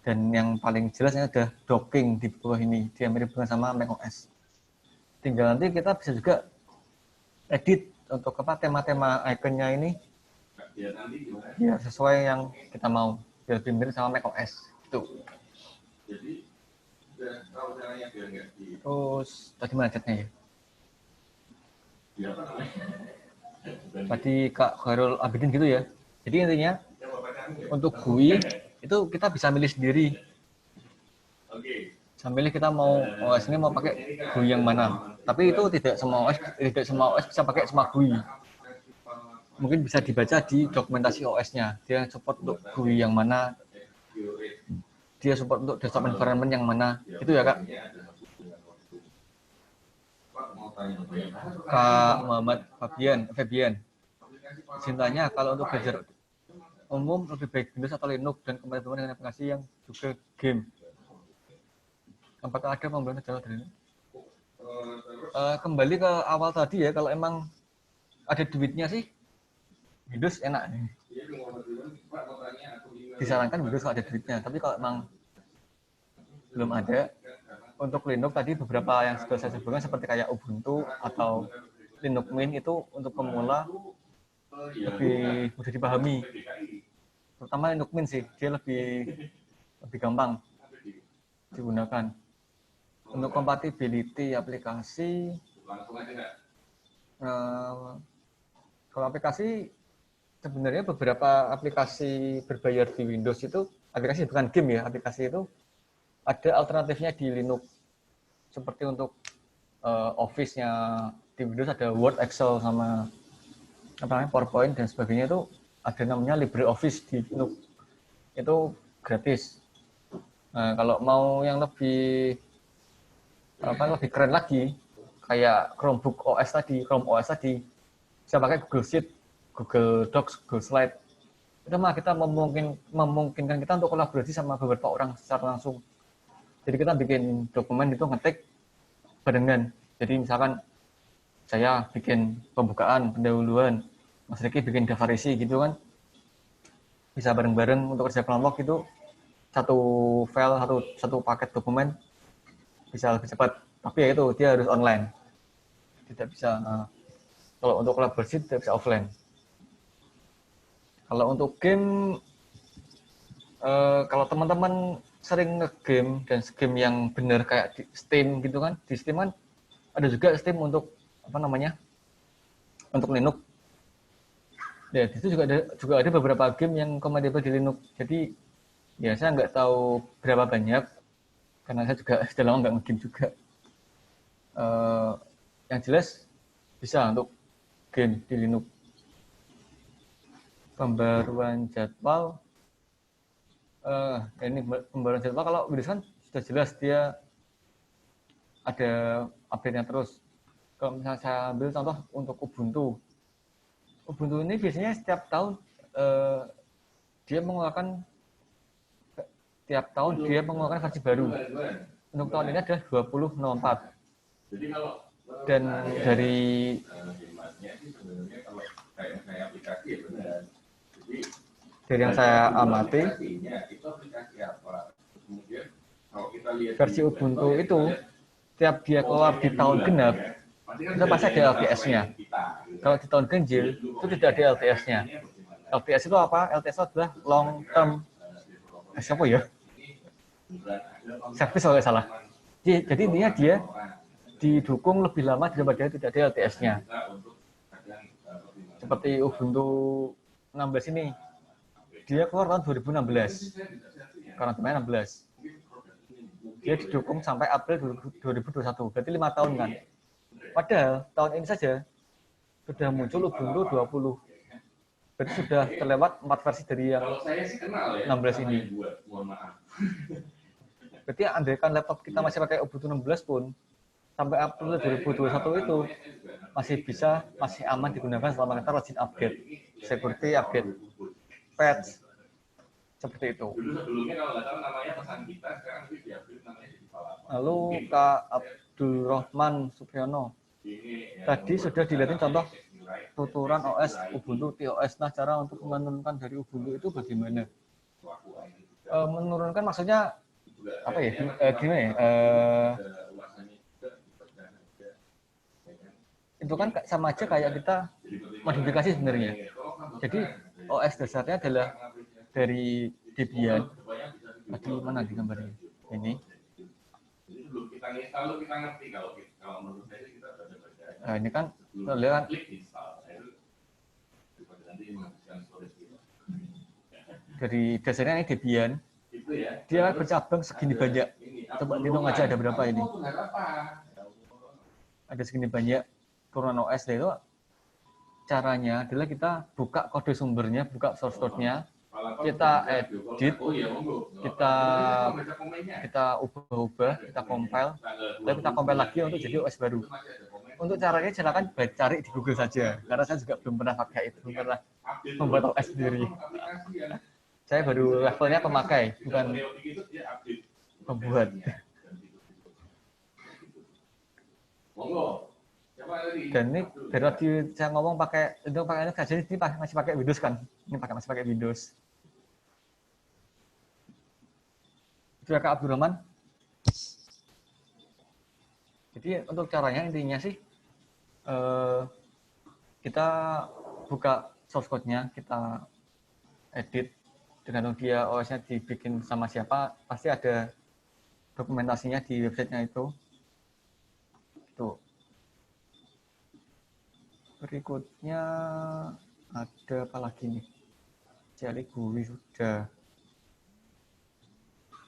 Dan yang paling jelas ini ada docking di bawah ini, dia mirip dengan sama macOS. Tinggal nanti kita bisa juga edit untuk apa tema-tema ikonnya ini, biar sesuai yang kita mau, biar lebih mirip sama macOS. Itu. Jadi kalau caranya biar nggak di Terus tadi mana chatnya ya? di apa namanya? Tadi Kak Khairul Abidin gitu ya. Jadi intinya Coba bacaan ya. untuk GUI itu kita bisa milih sendiri. Oke. Sambil kita mau OS ini mau pakai GUI yang mana. Tapi itu tidak semua OS bisa pakai semua GUI. Mungkin bisa dibaca di dokumentasi OS-nya. Dia support untuk GUI yang mana. Dia support untuk desktop environment yang mana. Itu ya Kak. Kak Muhammad Fabian. Cintanya kalau untuk belajar umum lebih baik Windows atau Linux dan kompatibel dengan aplikasi yang juga game. Apakah ada pembelian jauh dari ini? Kembali ke awal tadi ya, kalau emang ada duitnya sih Windows enak nih. Disarankan Windows kalau ada duitnya, tapi kalau emang belum ada, untuk Linux tadi beberapa yang sudah saya sebutkan seperti kayak Ubuntu atau Linux Mint itu untuk pemula lebih mudah dipahami. Terutama Linux Mint sih, dia lebih gampang digunakan. Untuk compatibility aplikasi, kalau aplikasi sebenarnya beberapa aplikasi berbayar di Windows itu, aplikasi bukan game ya, aplikasi itu ada alternatifnya di Linux. Seperti untuk Office-nya di Windows ada Word, Excel, sama apa namanya, PowerPoint dan sebagainya, itu ada namanya LibreOffice di Linux. Itu gratis. Nah, kalau mau yang lebih keren lagi, kayak Chromebook OS tadi, Chrome OS tadi, bisa pakai Google Sheet, Google Docs, Google Slide. Itu mah kita memungkinkan kita untuk kolaborasi sama beberapa orang secara langsung. Jadi kita bikin dokumen itu ngetik barengan. Jadi misalkan saya bikin pembukaan, pendahuluan, Mas Riki bikin daftar isi gitu kan, bisa bareng-bareng untuk kerja kelompok itu, satu file, satu paket dokumen bisa lebih cepat. Tapi ya itu dia harus online, tidak bisa. Kalau untuk kolaborasi tidak bisa offline. Kalau untuk game, kalau teman-teman sering nge-game dan game yang benar kayak di Steam gitu kan, di Steam kan ada juga Steam untuk apa namanya, untuk Linux. Ya, itu juga ada beberapa game yang kompatibel di Linux. Jadi ya saya nggak tahu berapa banyak karena saya juga sudah lama nggak nge-game juga. Yang jelas bisa untuk game di Linux. Pembaruan jadwal, ini pembaruan jadwal kalau Windows kan sudah jelas dia ada update-nya terus. Kalau misalnya saya ambil contoh untuk Ubuntu ini biasanya setiap tahun dia mengeluarkan versi baru. Untuk tahun ini ada 20.04. Dan dari yang saya amati, versi Ubuntu itu tiap dia keluar di tahun genap itu pasti ada LTS-nya. Kalau di tahun ganjil itu tidak ada LTS-nya. LTS itu apa? LTS itu adalah long term siapa ya? Service kalau nggak salah. Jadi intinya dia didukung lebih lama daripada tidak ada LTS-nya. seperti Ubuntu 16 ini. Dia keluar tahun 2016. Karena temannya 16. Dia didukung sampai April 2021. Berarti 5 tahun kan. Padahal tahun ini saja sudah muncul Ubuntu 20. Berarti sudah terlewat 4 versi dari yang 16 ini. Berarti andaikan laptop kita masih pakai Ubuntu 16 pun, sampai April 2021 itu masih aman digunakan selama kita rajin update, security update, patch, seperti itu. Lalu Kak Abdurrahman Supriyono, tadi sudah dilihatin contoh tuturan OS Ubuntu TOS. Nah, cara untuk menurunkan dari Ubuntu itu bagaimana? Menurunkan maksudnya apa ya? Gimana ya? Itu kan sama aja kayak kita modifikasi sebenarnya. Jadi OS dasarnya adalah dari Debian. Tadi mana di gambarnya? Ini. Nah, ini kan lihat dari dasarnya ini Debian. Dia bercabang segini banyak. Coba hitung aja ada berapa ini. Ada segini banyak turunan OS itu. Caranya adalah kita buka kode sumbernya, buka source code-nya, kita edit, kita ubah-ubah, kita compile, lalu kita compile lagi untuk jadi OS baru. Untuk caranya silakan cari di Google saja, karena saya juga belum pernah pakai itu, belum pernah membuat OS sendiri. Saya baru levelnya pemakai, bukan pembuat. Dan ini dari tadi saya ngomong pakai ini masih pakai Windows kan? Ini masih pakai Windows. Itu ya Kak Abdurrahman. Jadi untuk caranya intinya sih kita buka source code-nya, kita edit, dengan dia OS-nya dibikin sama siapa, pasti ada dokumentasinya di websitenya itu. Tuh. Berikutnya ada apa lagi nih? Jelly GUI sudah.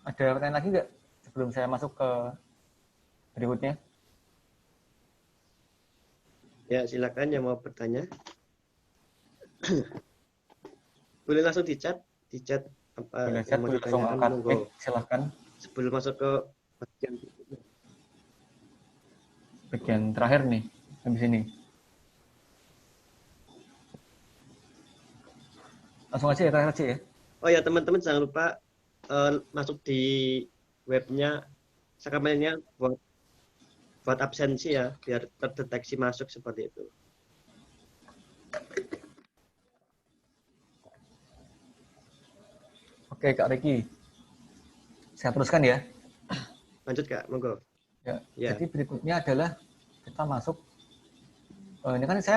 Ada pertanyaan lagi nggak sebelum saya masuk ke berikutnya? Ya, silakan yang mau bertanya. Boleh langsung di chat apa boleh yang mau ditanyakan, monggo. Silakan. Sebelum masuk ke bagian terakhir nih, habis ini. Langsung aja ya, terakhir aja ya. Oh ya, teman-teman jangan lupa masuk di webnya Sakamennya buat absensi ya, biar terdeteksi masuk seperti itu. Oke, Kak Riki. Saya teruskan ya. Lanjut Kak, monggo. Ya. Jadi berikutnya adalah kita masuk. Ini kan saya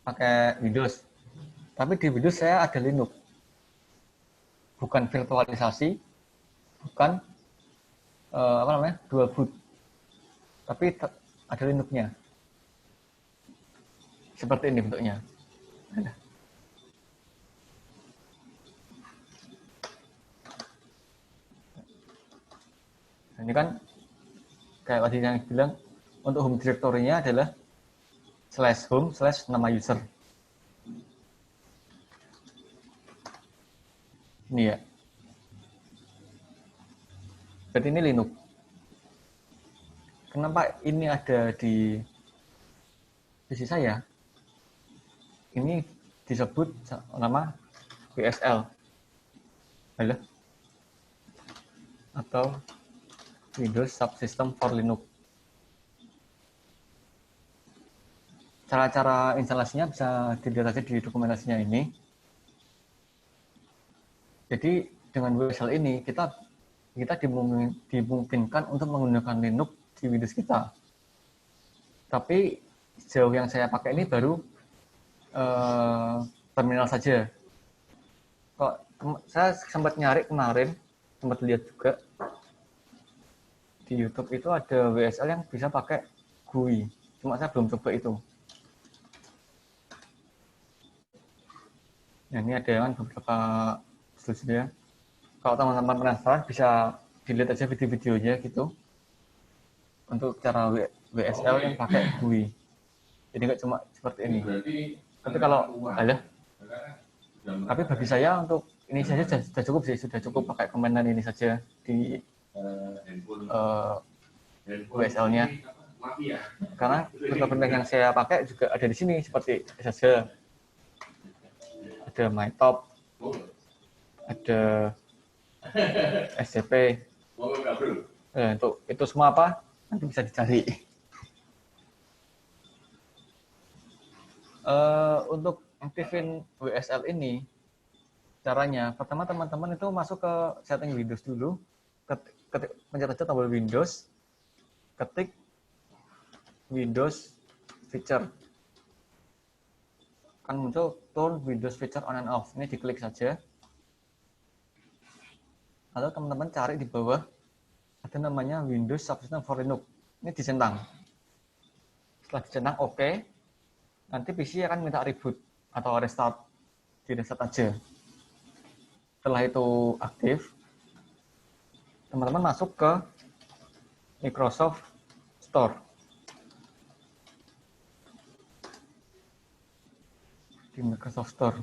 pakai Windows. Tapi di Windows saya ada Linux. Bukan virtualisasi, bukan dual boot. Tapi ada Linux-nya. Seperti ini bentuknya. Ini kan kayak tadi yang bilang, untuk home directory-nya adalah /home/ nama user. Ini ya. Berarti ini Linux. Kenapa ini ada di PC saya? Ini disebut nama WSL. Atau Windows Subsystem for Linux. Cara-cara instalasinya bisa dilihat saja di dokumentasinya ini. Jadi dengan WSL ini kita dimungkinkan untuk menggunakan Linux di Windows kita. Tapi sejauh yang saya pakai ini baru terminal saja. Kok saya sempat nyari kemarin, sempat lihat juga di YouTube itu ada WSL yang bisa pakai GUI. Cuma saya belum coba itu. Nah, ini ada yang beberapa solusi ya. Kalau teman-teman penasaran bisa dilihat aja video-videonya gitu untuk cara WSL yang pakai GUI. Jadi nggak cuma seperti ini. Tapi kalau tapi bagi saya untuk ini saja sudah cukup sih, sudah cukup pakai komentar ini saja di WSL-nya. Karena fitur-fitur yang saya pakai juga ada di sini seperti saja ada MyTop, ada SCP. Untuk itu semua apa? Nanti bisa dicari. Untuk aktifin WSL ini, caranya pertama teman-teman itu masuk ke setting Windows dulu, pencet aja tombol Windows, ketik Windows Feature, kan muncul turn Windows Feature on and off. Ini diklik saja. Lalu teman-teman cari di bawah ada namanya Windows Subsystem for Linux. Ini dicentang. Setelah dicentang OK, nanti PC akan minta reboot atau restart. Di restart aja. Setelah itu aktif, teman-teman masuk ke Microsoft Store. Di Microsoft Store.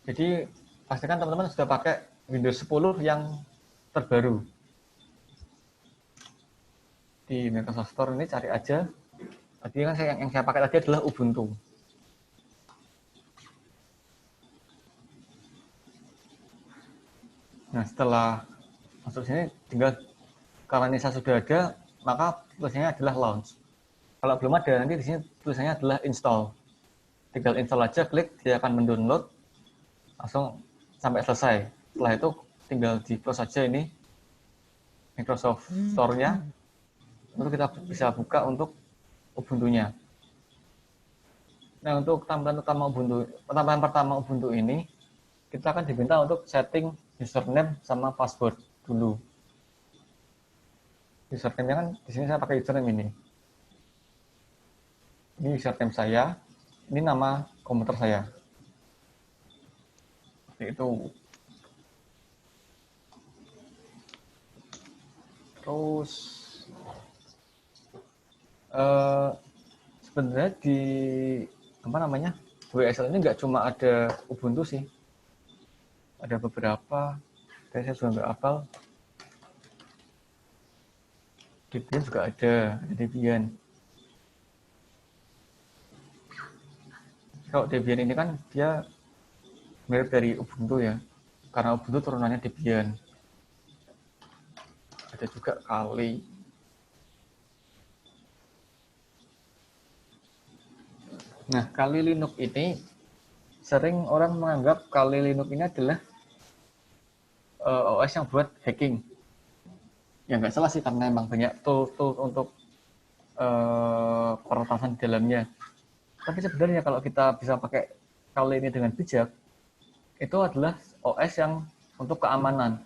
Jadi pastikan teman-teman sudah pakai Windows 10 yang terbaru. Di Microsoft Store ini cari aja. Tadi kan yang saya pakai tadi adalah Ubuntu. Nah, setelah masuk sini tinggal karena ini saya sudah ada, maka tulisannya adalah launch. Kalau belum ada, nanti di sini tulisannya adalah install. Tinggal install aja, klik, dia akan mendownload langsung sampai selesai. Setelah itu tinggal di close saja ini Microsoft Store-nya. Lalu kita bisa buka untuk Ubuntu-nya. Nah, untuk tampilan pertama Ubuntu ini, kita akan diminta untuk setting username sama password dulu. Username-nya kan di sini saya pakai username ini. Ini username saya, ini nama komputer saya. Seperti itu. Terus sebenarnya di WSL ini nggak cuma ada Ubuntu sih, ada beberapa. Saya sudah nggak hafal. Debian juga ada Debian. Kalau Debian ini kan dia mirip dari Ubuntu ya, karena Ubuntu turunannya Debian. Ada juga Kali. Nah, Kali Linux ini sering orang menganggap Kali Linux ini adalah OS yang buat hacking. Ya nggak salah sih, karena memang banyak tool untuk peretasan di dalamnya. Tapi sebenarnya kalau kita bisa pakai Kali ini dengan bijak, itu adalah OS yang untuk keamanan,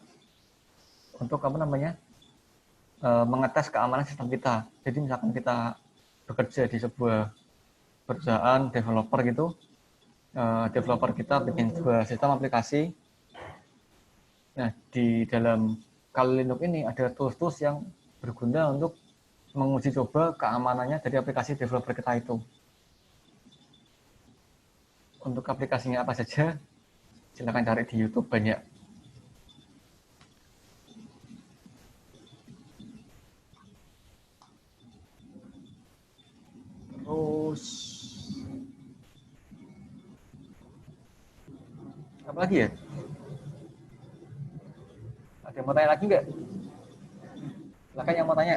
untuk mengetes keamanan sistem kita. Jadi misalkan kita bekerja di sebuah perusahaan developer gitu, developer kita bikin sebuah sistem aplikasi. Nah, di dalam Kali Linux ini ada tools-tools yang berguna untuk menguji coba keamanannya dari aplikasi developer kita itu. Untuk aplikasinya apa saja, silakan cari di YouTube, banyak. Terus apa lagi ya? Ada yang mau tanya lagi nggak? Silakan yang mau tanya.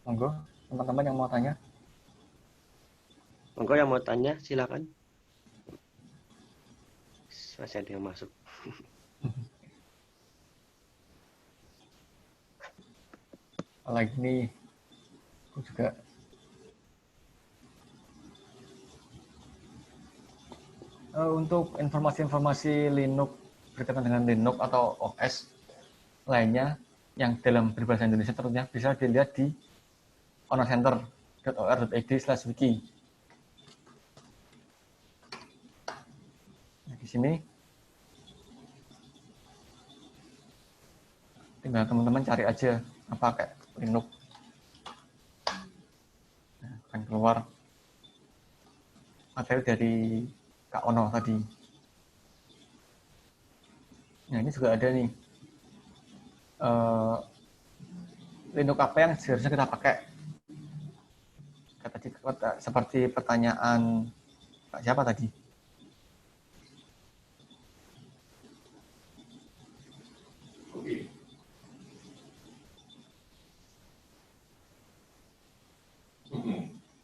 Monggo, teman-teman yang mau tanya. Monggo yang mau tanya, silakan. Masih ada yang masuk. Lagi nih, aku juga untuk informasi-informasi Linux berkaitan dengan Linux atau OS lainnya yang dalam berbahasa Indonesia tentunya bisa dilihat di honorcenter.or.id/wiki. Nah, di sini tinggal teman-teman cari aja apa kayak Linux. Nah, akan keluar materi dari Kak Ono tadi. Nah, ini juga ada nih Linux apa yang seharusnya kita pakai. Tadi seperti pertanyaan Pak siapa tadi?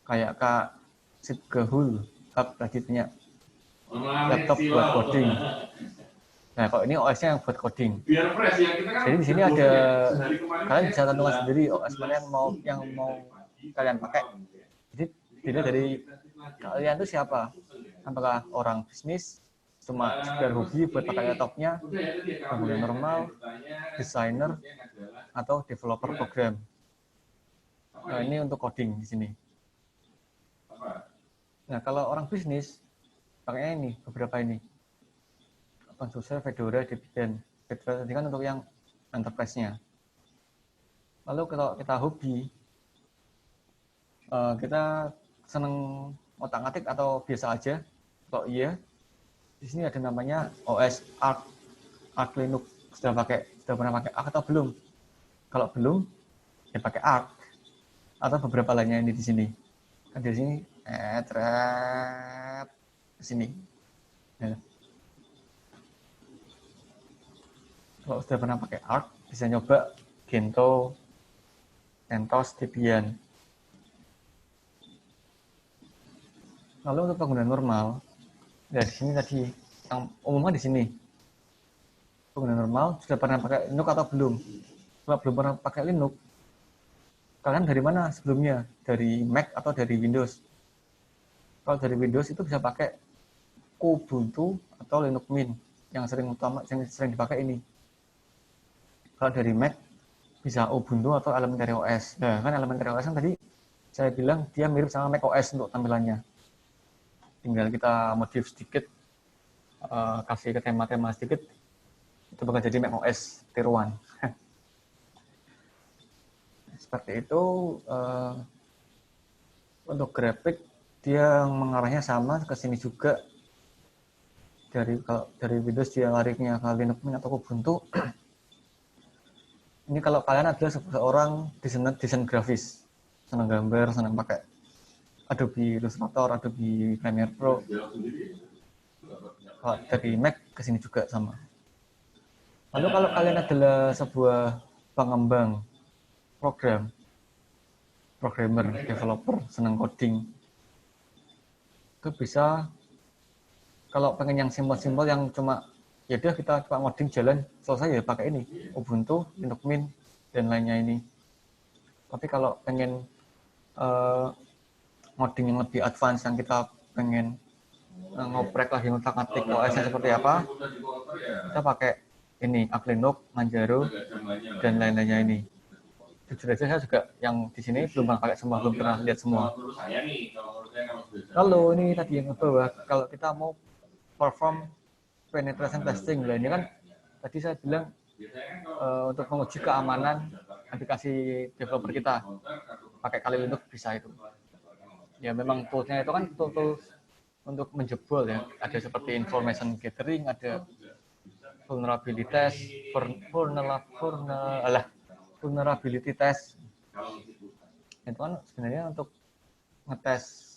Kayak Kak Sidgahul tadi tanya laptop buat coding. Nah, kalau ini OS-nya yang buat coding. Jadi di sini ada kalian bisa tentukan sendiri OS mana yang mau kalian pakai. Jadi dilihat dari kalian itu siapa? Apakah orang bisnis, cuma sekedar hobi buat pakai laptopnya, pengguna normal, desainer, atau developer program. Nah, ini untuk coding di sini. Nah, kalau orang bisnis, pakainya ini, beberapa ini. OpenSUSE, Fedora, Debian. Fedora tadi kan untuk yang enterprise-nya. Lalu kalau kita hobi, kita seneng otak-atik atau biasa aja? Kalau iya, di sini ada namanya OS Arch Linux. Sudah pernah pakai Arch atau belum? Kalau belum, ya pakai Arch atau beberapa lainnya ini di sini. Kan di sini ke sini. Ya. Kalau sudah pernah pakai Arch, bisa nyoba Gentoo, CentOS, Debian. Lalu untuk pengguna normal, ya di sini tadi, yang umumnya di sini. Pengguna normal sudah pernah pakai Linux atau belum? Kalau belum pernah pakai Linux, kalian dari mana sebelumnya? Dari Mac atau dari Windows? Kalau dari Windows itu bisa pakai Ubuntu atau Linux Mint yang sering dipakai ini. Kalau dari Mac bisa Ubuntu atau Elementary OS. Nah, kan Elementary OS kan tadi saya bilang dia mirip sama Mac OS untuk tampilannya. Tinggal kita modif sedikit, kasih ke tema-tema sedikit, itu bakal jadi Mac OS Tier 1. Seperti itu. Untuk grafik dia mengarahnya sama ke sini juga. Dari Windows dia larinya ke Linux Mint atau Ubuntu. Ini kalau kalian adalah seorang desain grafis, senang gambar, senang pakai Adobe Illustrator, Adobe Premiere Pro. Kalau dari Mac ke sini juga sama. Lalu kalau kalian adalah sebuah pengembang programmer, developer, senang coding, itu bisa, kalau pengen yang simpel-simpel yang cuma ya udah kita cuma ngoding jalan selesai ya pakai ini Ubuntu, Linux Mint dan lainnya ini. Tapi kalau pengen ngoding yang lebih advance, yang kita pengen ngoprek lagi ngutak-ngatik OS-nya seperti apa, kita pakai ini Arch Linux, Manjaro dan lain-lainnya ini. Jujur aja saya juga yang di sini belum pernah pakai semua, belum pernah lihat semua. Lalu ini tadi yang bahwa kalau kita mau perform penetration testing, lah ini kan tadi saya bilang untuk menguji keamanan aplikasi developer kita pakai Kali Linux bisa itu. Ya memang toolsnya itu kan tool untuk menjebol ya, ada seperti information gathering, ada vulnerability test. Itu kan sebenarnya untuk ngetes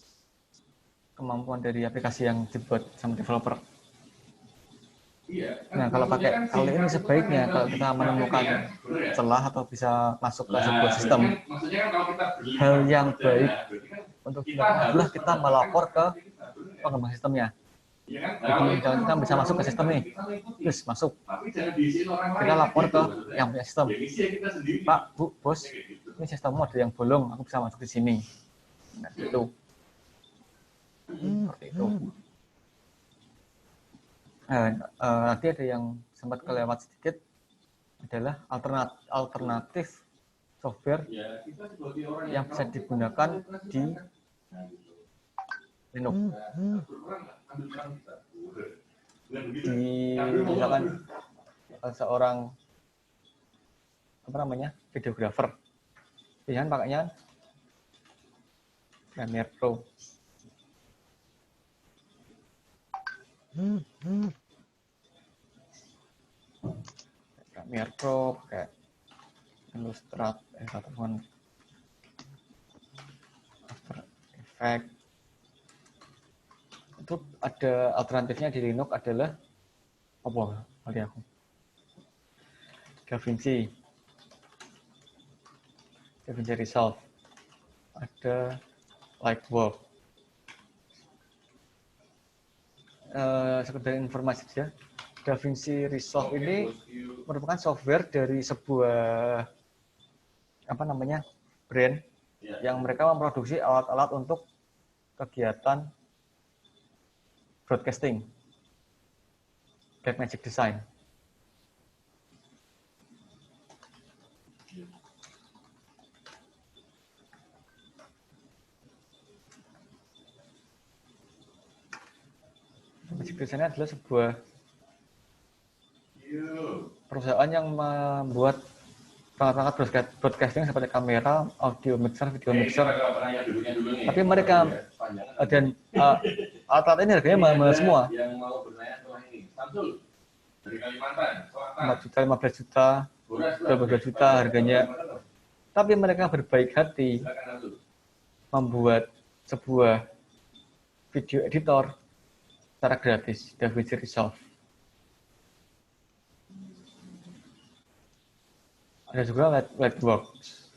kemampuan dari aplikasi yang dibuat sama developer. Nah, kalau pakai kali ini sebaiknya kalau kita menemukan celah atau bisa masuk ke sebuah sistem, hal yang baik untuk dilakukan adalah kita melapor ke pengembang sistemnya. Jadi kita bisa masuk ke sistem nih, terus masuk. Kita lapor ke yang punya sistem. Pak, Bu, Bos, ini sistemmu ada yang bolong, aku bisa masuk di sini. Nah, itu. Seperti itu. Nanti ada yang sempat kelewat sedikit. adalah alternatif software Ya, kita sebagai orang yang bisa digunakan di Linux. Di misalkan seorang videographer, pilihan pakainya Premiere Pro. Premiere Pro pakai Illustrator, After Effects. Itu ada alternatifnya di Linux adalah apa? Kali aku. DaVinci Resolve. Ada Lightwork. Sekedar informasi saja, DaVinci Resolve ini merupakan software dari sebuah brand yang mereka memproduksi alat-alat untuk kegiatan broadcasting, Blackmagic Design. Blackmagic Design adalah sebuah perusahaan yang membuat perangkat-perangkat broadcasting seperti kamera, audio mixer, video mixer. Tapi mereka dan alat-alat ini harganya mahal semua. Yang mau bertanya setelah ini, Samsul dari Kalimantan, Selatan, 4 juta, 15 juta, 12 juta harganya. Tapi mereka berbaik hati membuat sebuah video editor secara gratis, DaVinci Resolve. Ada juga Lightworks.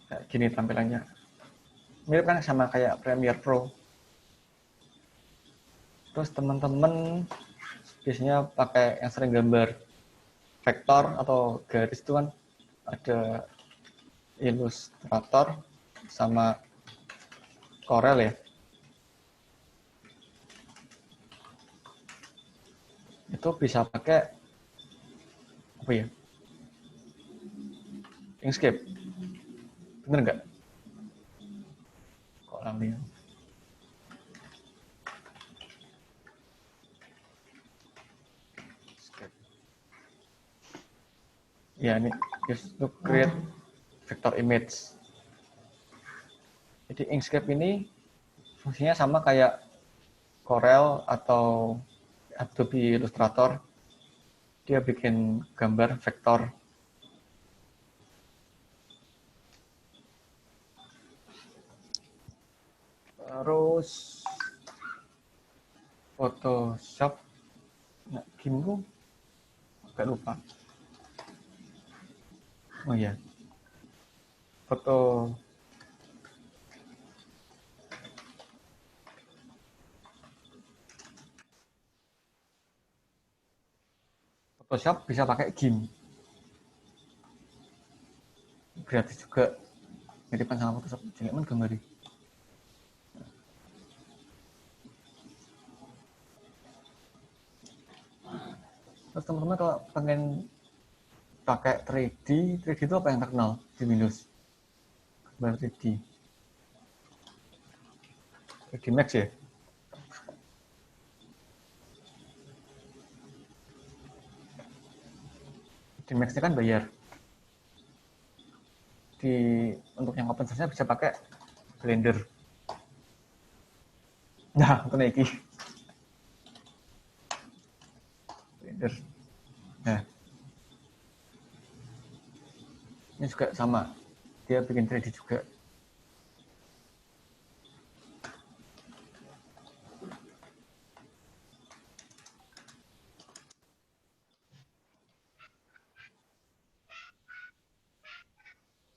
Kayak gini tampilannya. Mirip kan sama kayak Premiere Pro. Terus teman-teman biasanya pakai yang sering gambar vektor atau garis itu kan ada Illustrator sama Corel ya. Itu bisa pakai apa ya? Inkscape. Bener nggak? Kok lama ya? Ya, ini just to create vector image. Jadi Inkscape ini fungsinya sama kayak Corel atau Adobe Illustrator. Dia bikin gambar vektor. Terus Photoshop. Nah, gimana? Agak lupa. Oh ya. Photoshop bisa pakai GIMP. Gratis juga. Miripan sama Photoshop. Jelek men gambar. Terus teman-teman kalau pengen pakai 3D itu apa yang terkenal di Windows? Gambar 3D Max ya? Di Max kan bayar. Untuk yang open source-nya bisa pakai Blender. Nah, itu Nike. Blender. Nah, ini juga sama. Dia bikin 3D juga.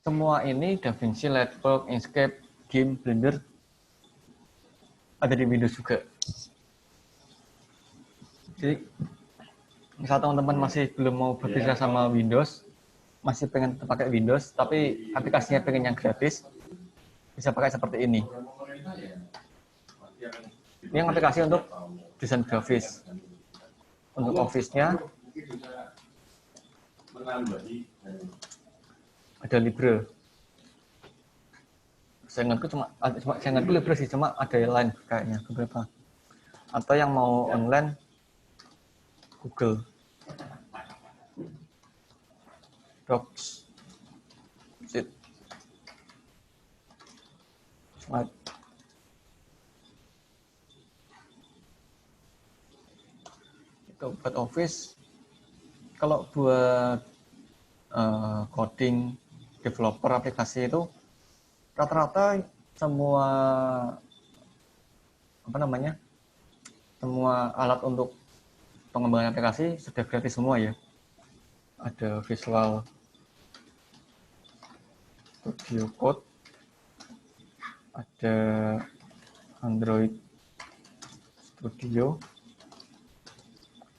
Semua ini DaVinci, Lightwork, Inkscape, GIMP, Blender ada di Windows juga. Jadi, misal teman-teman masih belum mau berpisah sama Windows, masih pengen pakai Windows, tapi aplikasinya pengen yang gratis, bisa pakai seperti ini. Ini yang aplikasi untuk desain grafis. Untuk Office-nya ada Libre. Saya ingatku Libre sih, cuma ada yang lain kayaknya beberapa. Atau yang mau online Google Docs, Sheet, Slide. Itu buat Office. Kalau buat coding, developer aplikasi itu rata-rata semua semua alat untuk pengembangan aplikasi sudah gratis semua ya. Ada Visual Studio Code, ada Android Studio,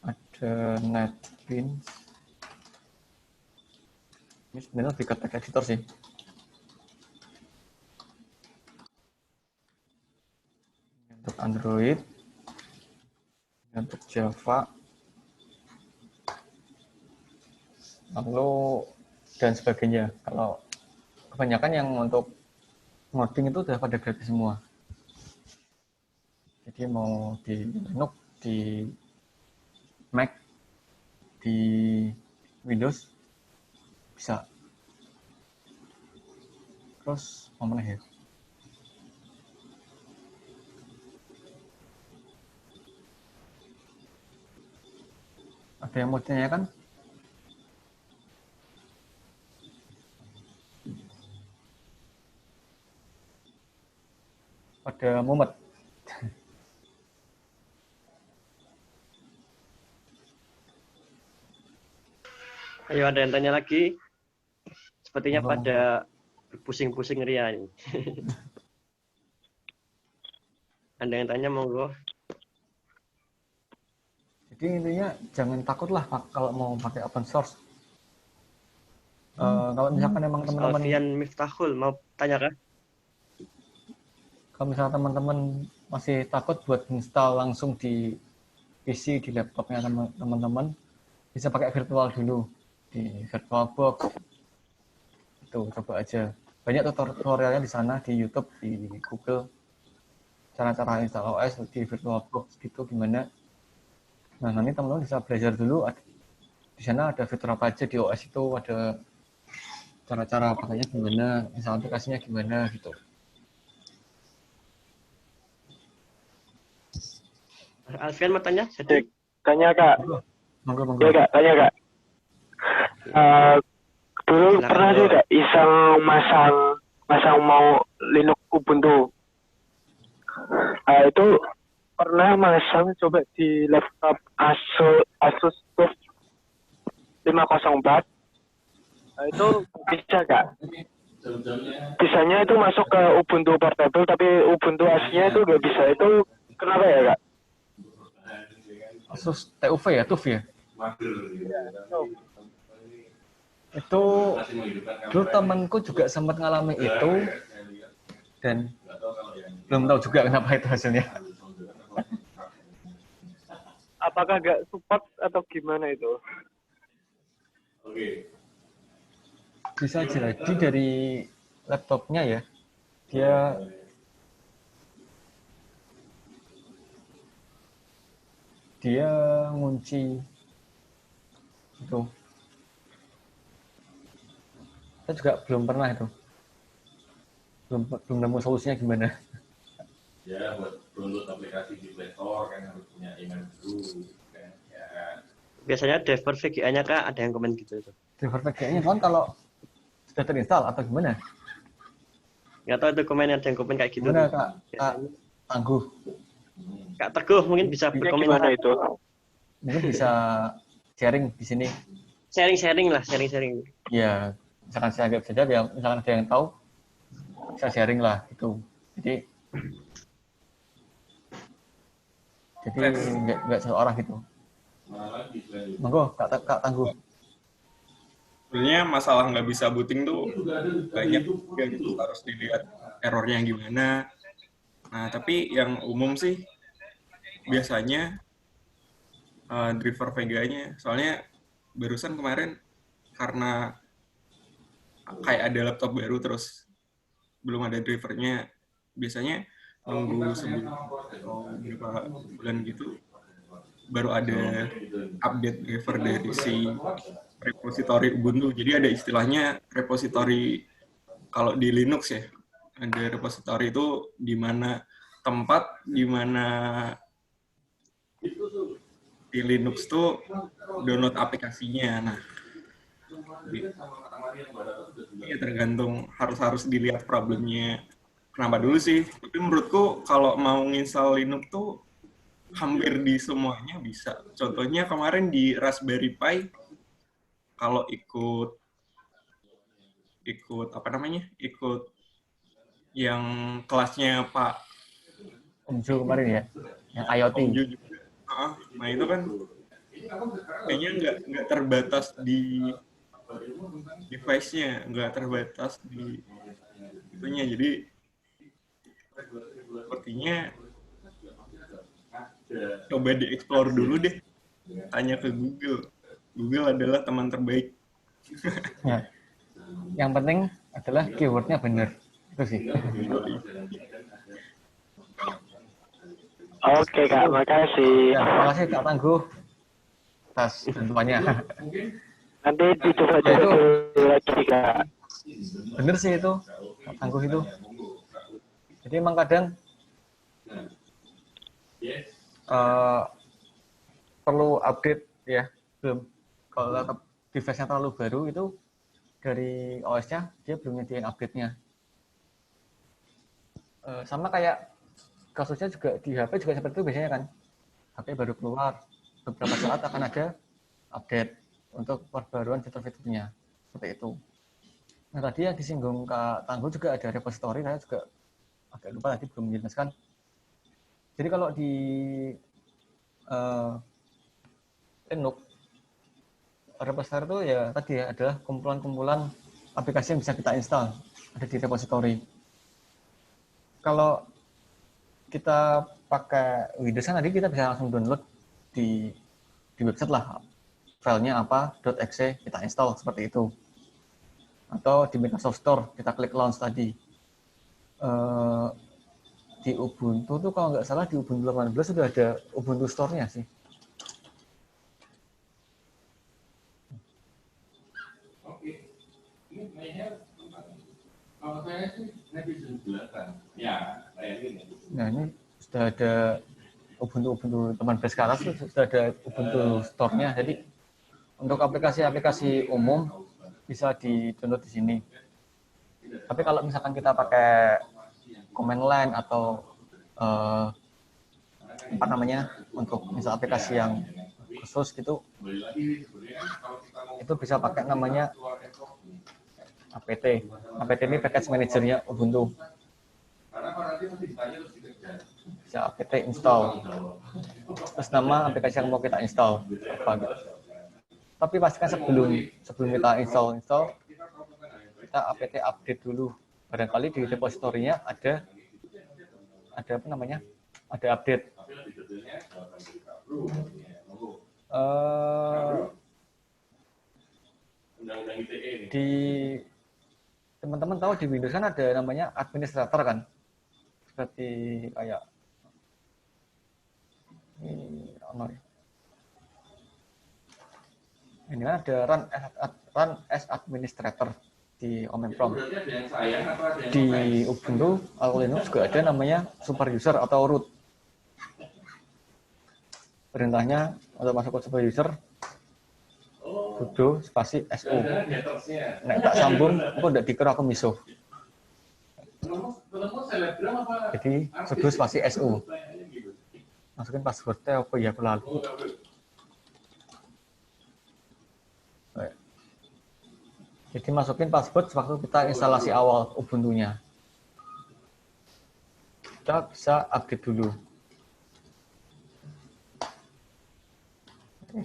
ada NetBeans. Ini sebenarnya lebih ke text editor sih. Untuk Android, untuk Java, lalu dan sebagainya. Kalau kebanyakan yang untuk ngoding itu sudah pada gratis semua. Jadi mau di Linux, di Mac, di Windows bisa. Terus mau mana ya? Ada yang mau ditanyakan? Pada mumet. Ayo, ada yang tanya lagi? Sepertinya pada pusing-pusing ria ini. Ada yang tanya, monggo. Jadi intinya jangan takutlah kalau mau pakai open source. Kalau misalkan emang teman-teman Alfian Miftahul mau tanya kah? Kalau misalnya teman-teman masih takut buat install langsung di PC, di laptopnya teman-teman, bisa pakai virtual dulu di VirtualBox. Itu coba aja. Banyak tutorialnya di sana, di YouTube, di Google. Cara-cara install OS di VirtualBox gitu gimana. Nah, nanti teman-teman bisa belajar dulu. Di sana ada fitur apa aja di OS itu, ada cara-cara pakainya gimana, install aplikasinya gimana gitu. Alfian mau tanya? Jadi tanya kak. Monggo. Ya kak, tanya kak. Dulu Silakan, pernah Bro. sih kak iseng masang mau Linux Ubuntu. Itu pernah masang coba di laptop Asus TUF 504. Itu bisa kak. Bisanya itu masuk ke Ubuntu Portable, tapi Ubuntu aslinya itu nggak bisa. Itu kenapa ya kak? Asus TUV ya, TUF ya? Itu dulu temanku juga sempat ngalami itu dan belum tahu juga kenapa itu hasilnya. Apakah nggak support atau gimana itu? Bisa jadi dari laptopnya ya, dia ngunci itu. Saya juga belum pernah itu, belum nemu solusinya gimana. Ya, buat download aplikasi di Play Store kan harus punya email dulu kan. Ya. biasanya driver VGA-nya kah? Ada yang komen gitu itu. Driver VGA-nya kan kalau sudah terinstall atau gimana? Nggak tahu itu komen, ada yang komen kayak gitu. Gimana Kak Tangguh? Kak Teguh mungkin bisa berkomentar. Gimana itu? Mungkin bisa sharing di sini. Sharing lah, sharing. Ya, misalkan saya nggak bisa jawab ya, misalkan ada yang tahu, bisa sharing lah gitu. Jadi nggak satu orang gitu. Monggo, Kak Tangguh. Sebenarnya masalah nggak bisa booting tuh banyak juga gitu, harus dilihat errornya gimana. Nah, tapi yang umum sih biasanya driver Vega-nya. Soalnya barusan kemarin karena kayak ada laptop baru terus belum ada drivernya. Biasanya nunggu sebulan atau beberapa bulan gitu baru ada update driver dari si repository Ubuntu. Jadi ada istilahnya repository kalau di Linux ya. Ada repository itu di mana tempat di mana di Linux tuh download aplikasinya. Nah, ya tergantung harus dilihat problemnya kenapa dulu sih. Tapi menurutku kalau mau nginstal Linux tuh hampir di semuanya bisa. Contohnya kemarin di Raspberry Pi kalau ikut apa namanya? Ikut yang kelasnya Pak Om Jo kemarin ya, yang IoT. Om Jo juga. Nah itu kan kayaknya nggak terbatas di device-nya, nggak terbatas di itunya. Jadi sepertinya coba di-explore dulu deh. Tanya ke Google. Google adalah teman terbaik. Nah, yang penting adalah keywordnya benar. Itu sih. Oke Kak, makasih. Ya, terima kasih Kak Tangguh atas bantuannya. Nanti dicoba-coba Ya, itu. dulu lagi Kak. Bener sih itu, Kak Tangguh itu. Jadi emang kadang perlu update ya. Belum, kalau device-nya terlalu baru itu dari OS-nya dia belum nyediain update-nya. Sama kayak kasusnya juga di HP juga seperti itu biasanya kan. HP baru keluar, beberapa saat akan ada update untuk perbaruan fitur-fiturnya. Seperti itu. Nah tadi yang disinggung Kak Tangguh juga ada repository, saya juga agak lupa tadi belum menjelaskan. Jadi kalau di Linux, repository itu ya tadi ya adalah kumpulan-kumpulan aplikasi yang bisa kita install, ada di repository. Kalau kita pakai Windows kan tadi kita bisa langsung download di website lah, filenya apa, .exe, kita install seperti itu. Atau di Microsoft Store, kita klik launch tadi. Di Ubuntu tuh kalau nggak salah di Ubuntu 18 sudah ada Ubuntu Store-nya sih. Nah ini sudah ada Ubuntu 18 ke atas sudah ada Ubuntu Store-nya. Jadi untuk aplikasi-aplikasi umum bisa di-download di sini. Tapi kalau misalkan kita pakai command line atau apa namanya untuk misal aplikasi yang khusus gitu, itu bisa pakai namanya apt. Apt ini package manajernya Ubuntu. Bisa apt install. Terus nama aplikasi yang mau kita install apa gitu. Tapi pastikan sebelum kita install kita apt update dulu. Barangkali di repositorinya ada apa namanya? Ada update. Di teman-teman tahu di Windows kan ada namanya administrator kan, seperti kayak ini kan ada run as administrator di Command Prompt. Di Ubuntu atau Linux juga ada namanya super user atau root. Perintahnya untuk masuk ke super user sudo spasi su. Nek tak sambung aku ndak dikira aku misuh. Jadi sudo spasi su. Masukin passwordnya apa ya aku lalu. Jadi masukin password waktu kita instalasi awal Ubuntu-nya. Kita bisa update dulu.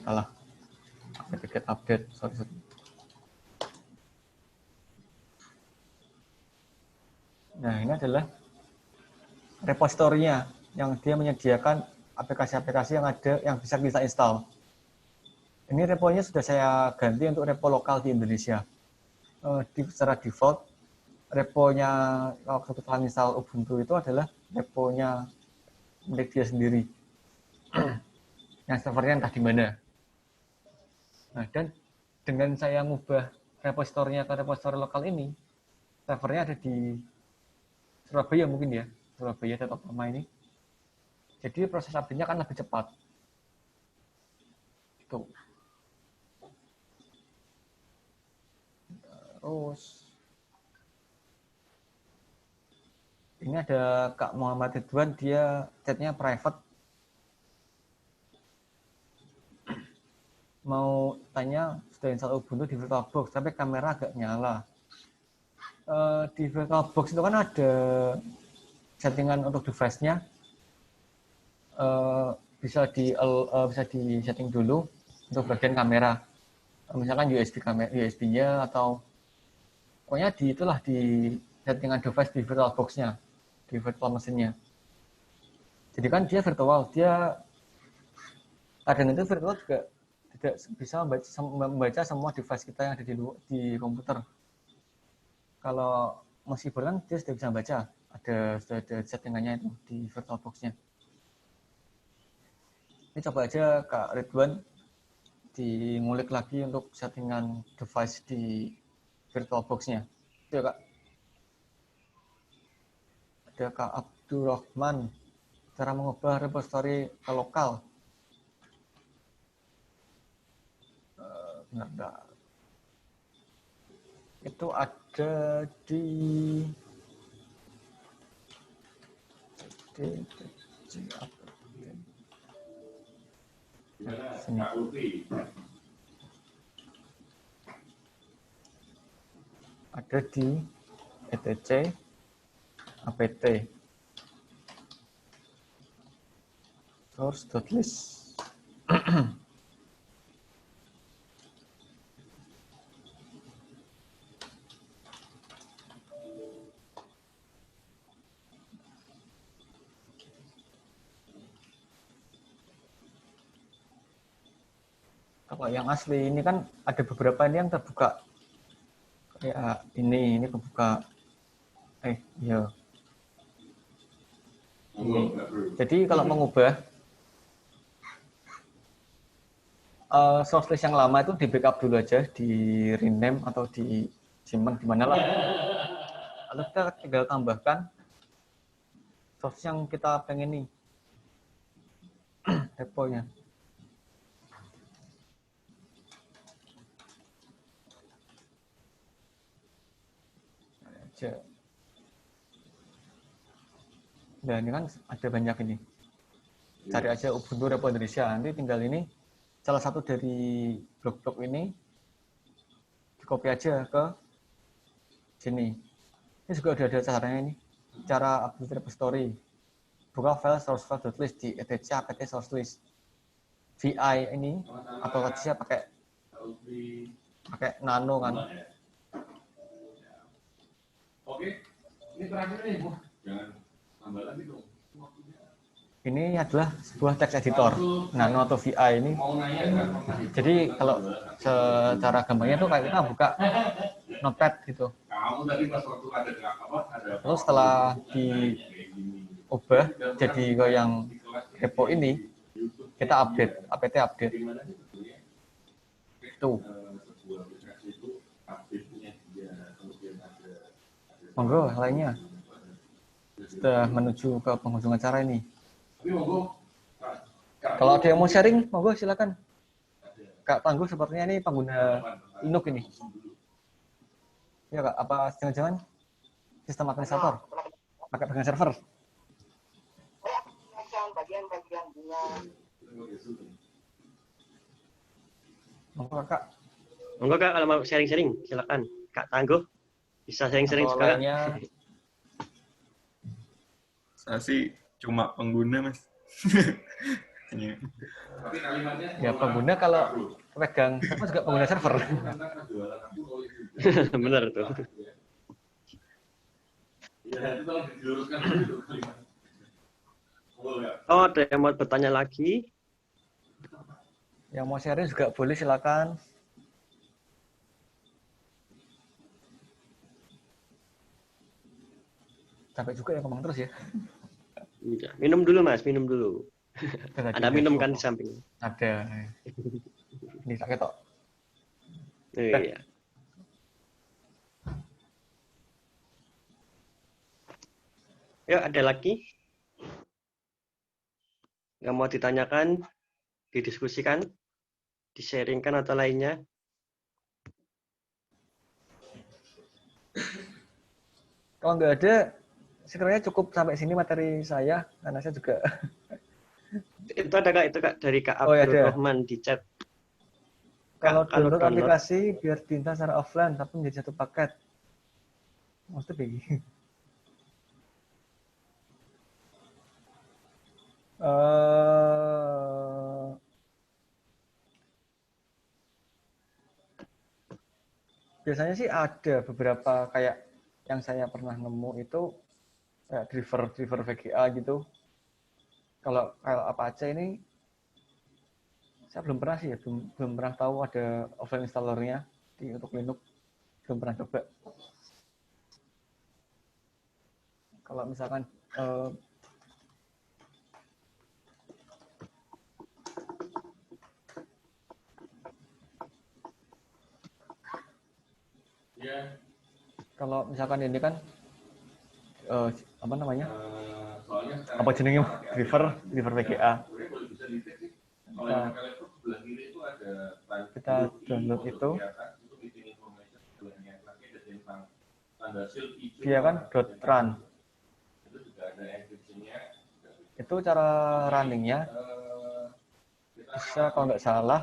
Salah. Update. Sorry. Nah, ini adalah repositorinya yang dia menyediakan aplikasi-aplikasi yang ada yang bisa kita install. Ini reponya sudah saya ganti untuk repo lokal di Indonesia. Secara default, reponya waktu kita install Ubuntu itu adalah reponya milik dia sendiri. Yang servernya entah di mana. Nah, dan dengan saya ngubah repositorinya ke repositori lokal ini, servernya ada di Surabaya mungkin ya, Surabaya Tetapama ini. Jadi proses update-nya kan lebih cepat. Itu. Terus ini ada Kak Muhammad Ridwan, dia chatnya private. Mau tanya, sudah install Ubuntu di VirtualBox, tapi kamera agak nyala. Di VirtualBox itu kan ada settingan untuk device-nya. Bisa di setting dulu untuk bagian kamera. Misalkan USB-nya atau pokoknya di settingan device di VirtualBox-nya, di virtual mesinnya. Jadi kan dia virtual, kadang itu virtual juga tidak bisa membaca semua device kita yang ada di komputer. Kalau masih kan dia sudah bisa baca, sudah ada settingannya itu di VirtualBox-nya. Ini coba aja Kak Ridwan ngulik lagi untuk settingan device di VirtualBox-nya. Itu ya Kak. Ada Kak Abdurrahman, cara mengubah repository ke lokal. Benar. Itu ada di sini. Ada di etc apt source.list. Kalau yang asli ini kan ada beberapa ini yang terbuka. Kayak ini kebuka. Iya. Ini. Jadi kalau mengubah source list yang lama itu di backup dulu aja, di rename atau disimpan di mana lah. Lalu kita tinggal tambahkan source yang kita pengen nih, repo-nya. Nah, ini kan ada banyak ini. Cari aja Ubuntu Repo Indonesia. Nanti tinggal ini, salah satu dari blok-blok ini, di-copy aja ke sini. Ini juga udah ada caranya ini. Cara update repository. Buka file source.list di etc apt source list. VI ini, atau tadi saya pakai nano kan. Oke, ini terakhir nih, Bu. Jangan tambah lagi dong. Ini adalah sebuah text editor, Nano atau VI ini. Jadi kalau secara gampangnya tuh kayak kita buka Notepad gitu. Terus setelah diubah jadi yang repo ini, kita update, apt update. Tuh. Monggo lainnya. Sudah menuju ke penghujung acara ini. Kalau ada yang mau sharing, monggo silakan. Kak Tangguh sepertinya ini pengguna Linux ini. Ya Kak, apa jangan-jangan sistem administrator? Pakai dengan server? Monggo Kak. Monggo Kak, kalau mau sharing-sharing, silakan. Kak Tangguh, bisa sharing-sharing juga. Saya sih cuma pengguna, Mas. Ya, pengguna kalau pegang server juga pengguna server. Benar tuh. Oh, ada yang mau bertanya lagi? Yang mau sharing juga boleh, silakan. Sampai juga yang ngomong terus ya. Iya. Minum dulu Mas, minum dulu. Ada minum kan di samping? Ada. Ini tak ketok. Iya. Yuk, ada lagi? Yang mau ditanyakan, didiskusikan, di-sharingkan atau lainnya? Kalau nggak ada, sebenarnya cukup sampai sini materi saya, karena saya juga. Itu ada Kak, itu Kak, dari Kak Oh, ya, Abdul ada. Rahman di chat. Kalau Kak, kalau download download, aplikasi biar diinstal secara offline, tapi menjadi satu paket. Maksudnya begini. Biasanya sih ada beberapa kayak yang saya pernah nemu itu kayak driver VGA gitu. Kalau Apache ini saya belum pernah sih ya, belum pernah tahu ada offline installernya untuk Linux, belum pernah coba. Kalau misalkan kalau misalkan ini kan apa namanya? Apa jenengnya? Driver VGA. Kita download itu. Dia kan .run. Itu cara runningnya bisa kalau nggak salah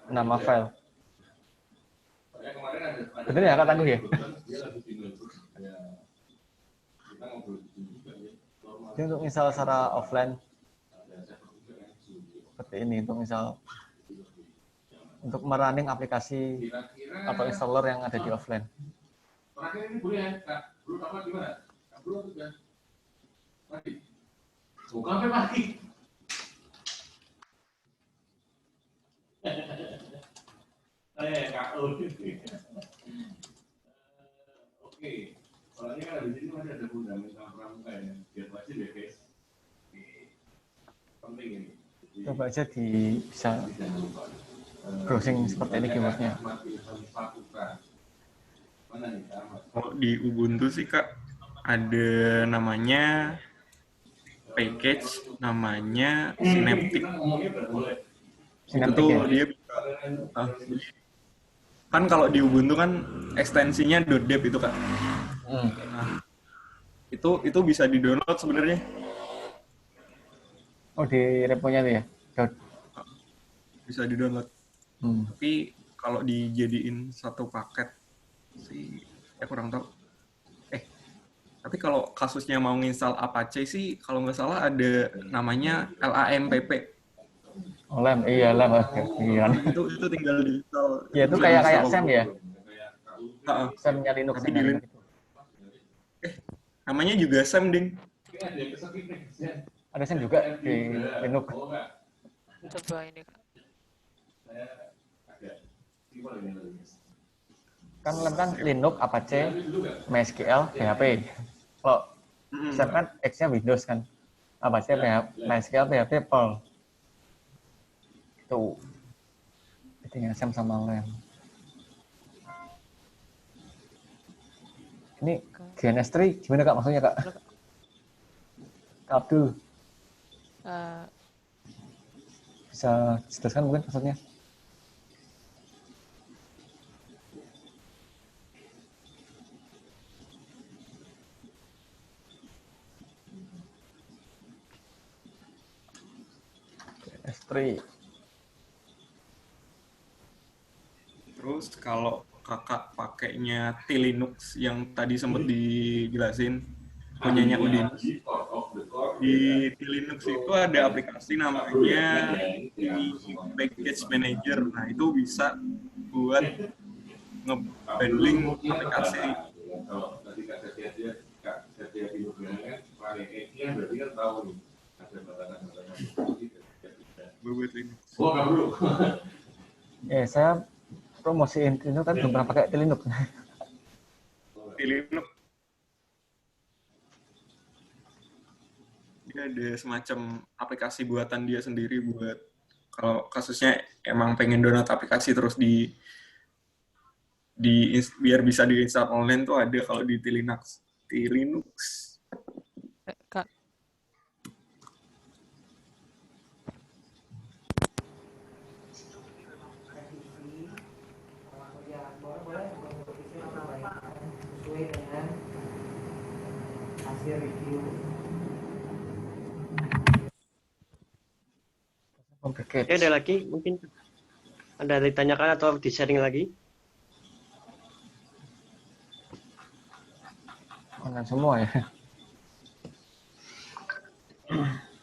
/nama file. Bener ya Kak Tangguh ya? Jadi untuk install secara offline seperti ini, untuk merunning aplikasi atau installer yang ada di offline. Terakhir ini boleh ya, Kak? Bro, apa gimana? Kak Bro sudah pagi? Bukan sampai pagi. Kak Oke. Soalnya kan di sini masih ada fundamental pramuka ya. Biar wajib ya, guys. Penting ini. Coba aja bisa browsing seperti ini keywordnya. Kalau di Ubuntu sih Kak, ada namanya package, namanya Synaptic. Itu dia bisa, kan kalau di Ubuntu kan ekstensinya .deb itu Kak. Nah, itu bisa di-download sebenarnya. Oh, di reponya tuh ya? Bisa di-download. Tapi kalau dijadiin satu paket sih, kurang tahu. Tapi kalau kasusnya mau nginstal Apache sih, kalau nggak salah ada namanya LAMPP. Oh, LAM, iya LAM. Iya. Itu tinggal diinstal. Ya itu kayak SAM ya? SAM-nya Linux. Tapi di Linux. Namanya juga SAM, Ding. Ada SAM juga di Linux. Coba ini Kak. Kan LAM kan Linux, Apache, MySQL, PHP. Kalau SAM kan X-nya Windows kan. Apache, MySQL, PHP, Perl. Itu bedanya SAM sama LAM. Ini GNS3 gimana Kak maksudnya Kak? Kak Abdul. Bisa jelaskan mungkin maksudnya? GNS3. Terus kalau kakak pakainya T-Linux yang tadi sempat dijelasin, punyanya Udin. Di T-Linux itu ada aplikasi namanya Package Manager. Nah, itu bisa buat bundling aplikasi. Kalau tadi Kak Setia bilang kan, pakai X-nya berarti kan tahu nih, ada batasan-batasan. Buat Linux. Oh, nggak perlu. Saya promosiin Linux kan belum pernah pakai Linux. Di Linux dia ada semacam aplikasi buatan dia sendiri buat kalau kasusnya emang pengen download aplikasi terus biar bisa diinstal online tuh ada kalau di Linux. Kak, sesuai dengan hasil review. Oke, ada lagi mungkin ada ditanyakan atau di-sharing lagi? Online semua ya.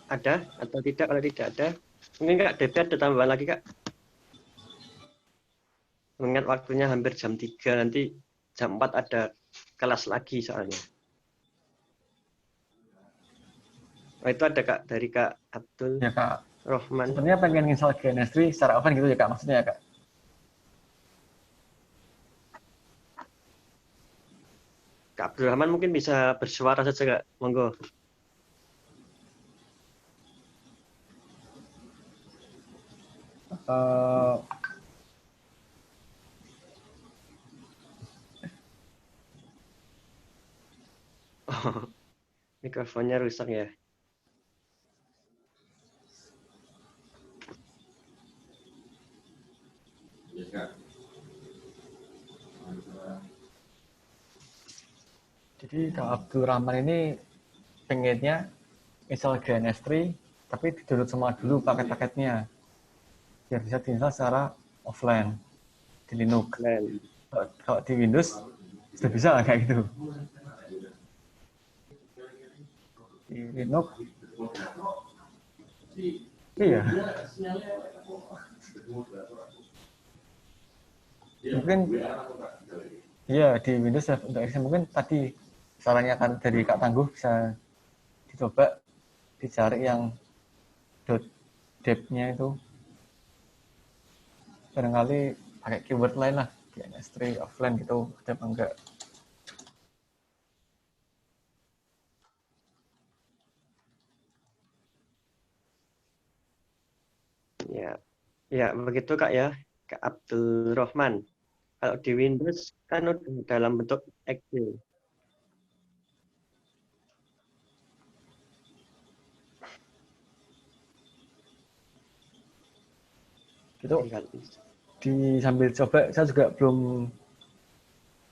Ada atau tidak? Kalau tidak ada, mungkin Kak DP ada tambahan lagi Kak? Mengingat waktunya hampir jam 3, nanti jam 4 ada kelas lagi soalnya. Oh, itu ada Kak dari Kak Abdul Ya Kak. Rohman. Sebenarnya pengen install GNS3 secara offline gitu ya Kak, maksudnya ya Kak. Kak Abdul Rahman mungkin bisa bersuara saja Kak, monggo. Oh, mikrofonnya rusak ya. Jadi Kak Abdul Rahman ini pengennya install GNS3 tapi di-download semua dulu paket-paketnya biar bisa diinstal secara offline di Linux. Kalau di Windows sudah bisa kayak gitu. Di Linux iya. Mungkin iya di Windows untuk Excel mungkin tadi sarannya kan dari Kak Tangguh bisa dicoba dicari yang .deb-nya itu barangkali pakai keyword lain lah GNS3 offline gitu ada apa enggak. Ya begitu Kak ya, Kak Abdul Rohman. Kalau di Windows kan udah dalam bentuk Excel. Gitu. Di sambil coba saya juga belum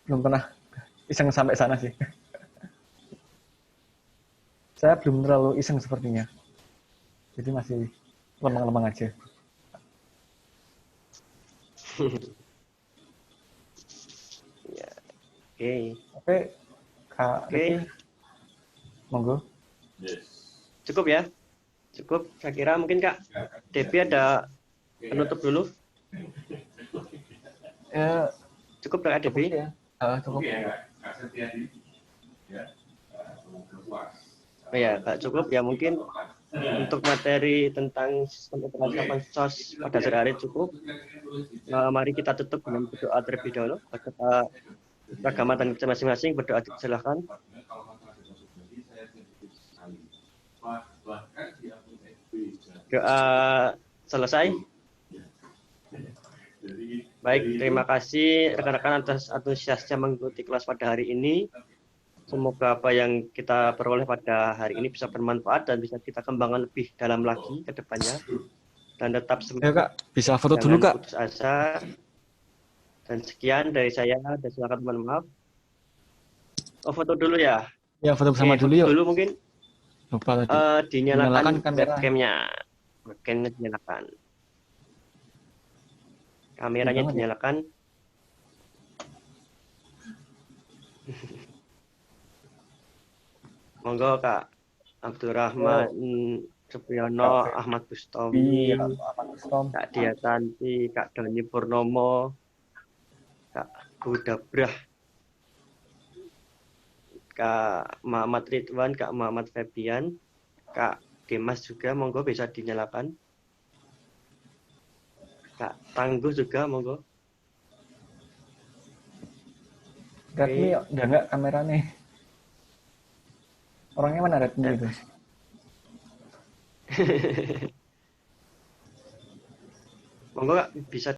pernah iseng sampai sana sih. Saya belum terlalu iseng sepertinya. Jadi masih lemang-lemang aja. Ya, oke. Oke, Kak Riki, monggo. Cukup ya? Cukup, saya kira mungkin Kak Depi ada penutup dulu. Cukup Kak Depi? Ya, cukup. Oh ya, Kak cukup ya mungkin untuk materi tentang sistem operasi open source pada sore hari cukup. Mari kita tutup dengan berdoa terlebih dahulu. Agama dan kita masing-masing berdoa silahkan. Doa selesai. Baik, terima kasih rekan-rekan atas antusiasnya mengikuti kelas pada hari ini. Semoga apa yang kita peroleh pada hari ini bisa bermanfaat dan bisa kita kembangkan lebih dalam lagi ke depannya. Dan tetap semangat. Ya Kak, bisa foto dulu Kak. Putus asa. Dan sekian dari saya, dan silakan teman maaf. Oh, foto dulu ya? Ya, foto bersama dulu yuk. Dulu mungkin. Lupa tadi. Dinyalakan kamera. Webcamnya dinyalakan. Kameranya dinyalakan. Monggo Kak Abdurrahman Supriyono, Ahmad Bustomi, Kak Diatanti, Kak Doni Purnomo, Kak Huda Brah, Kak Muhammad Ridwan, Kak Muhammad Febian, Kak Dimas juga, monggo bisa dinyalakan. Kak Tangguh juga, monggo. Redmi udah nggak kameranya? Orangnya mana Redmi itu? Monggo Kak, bisa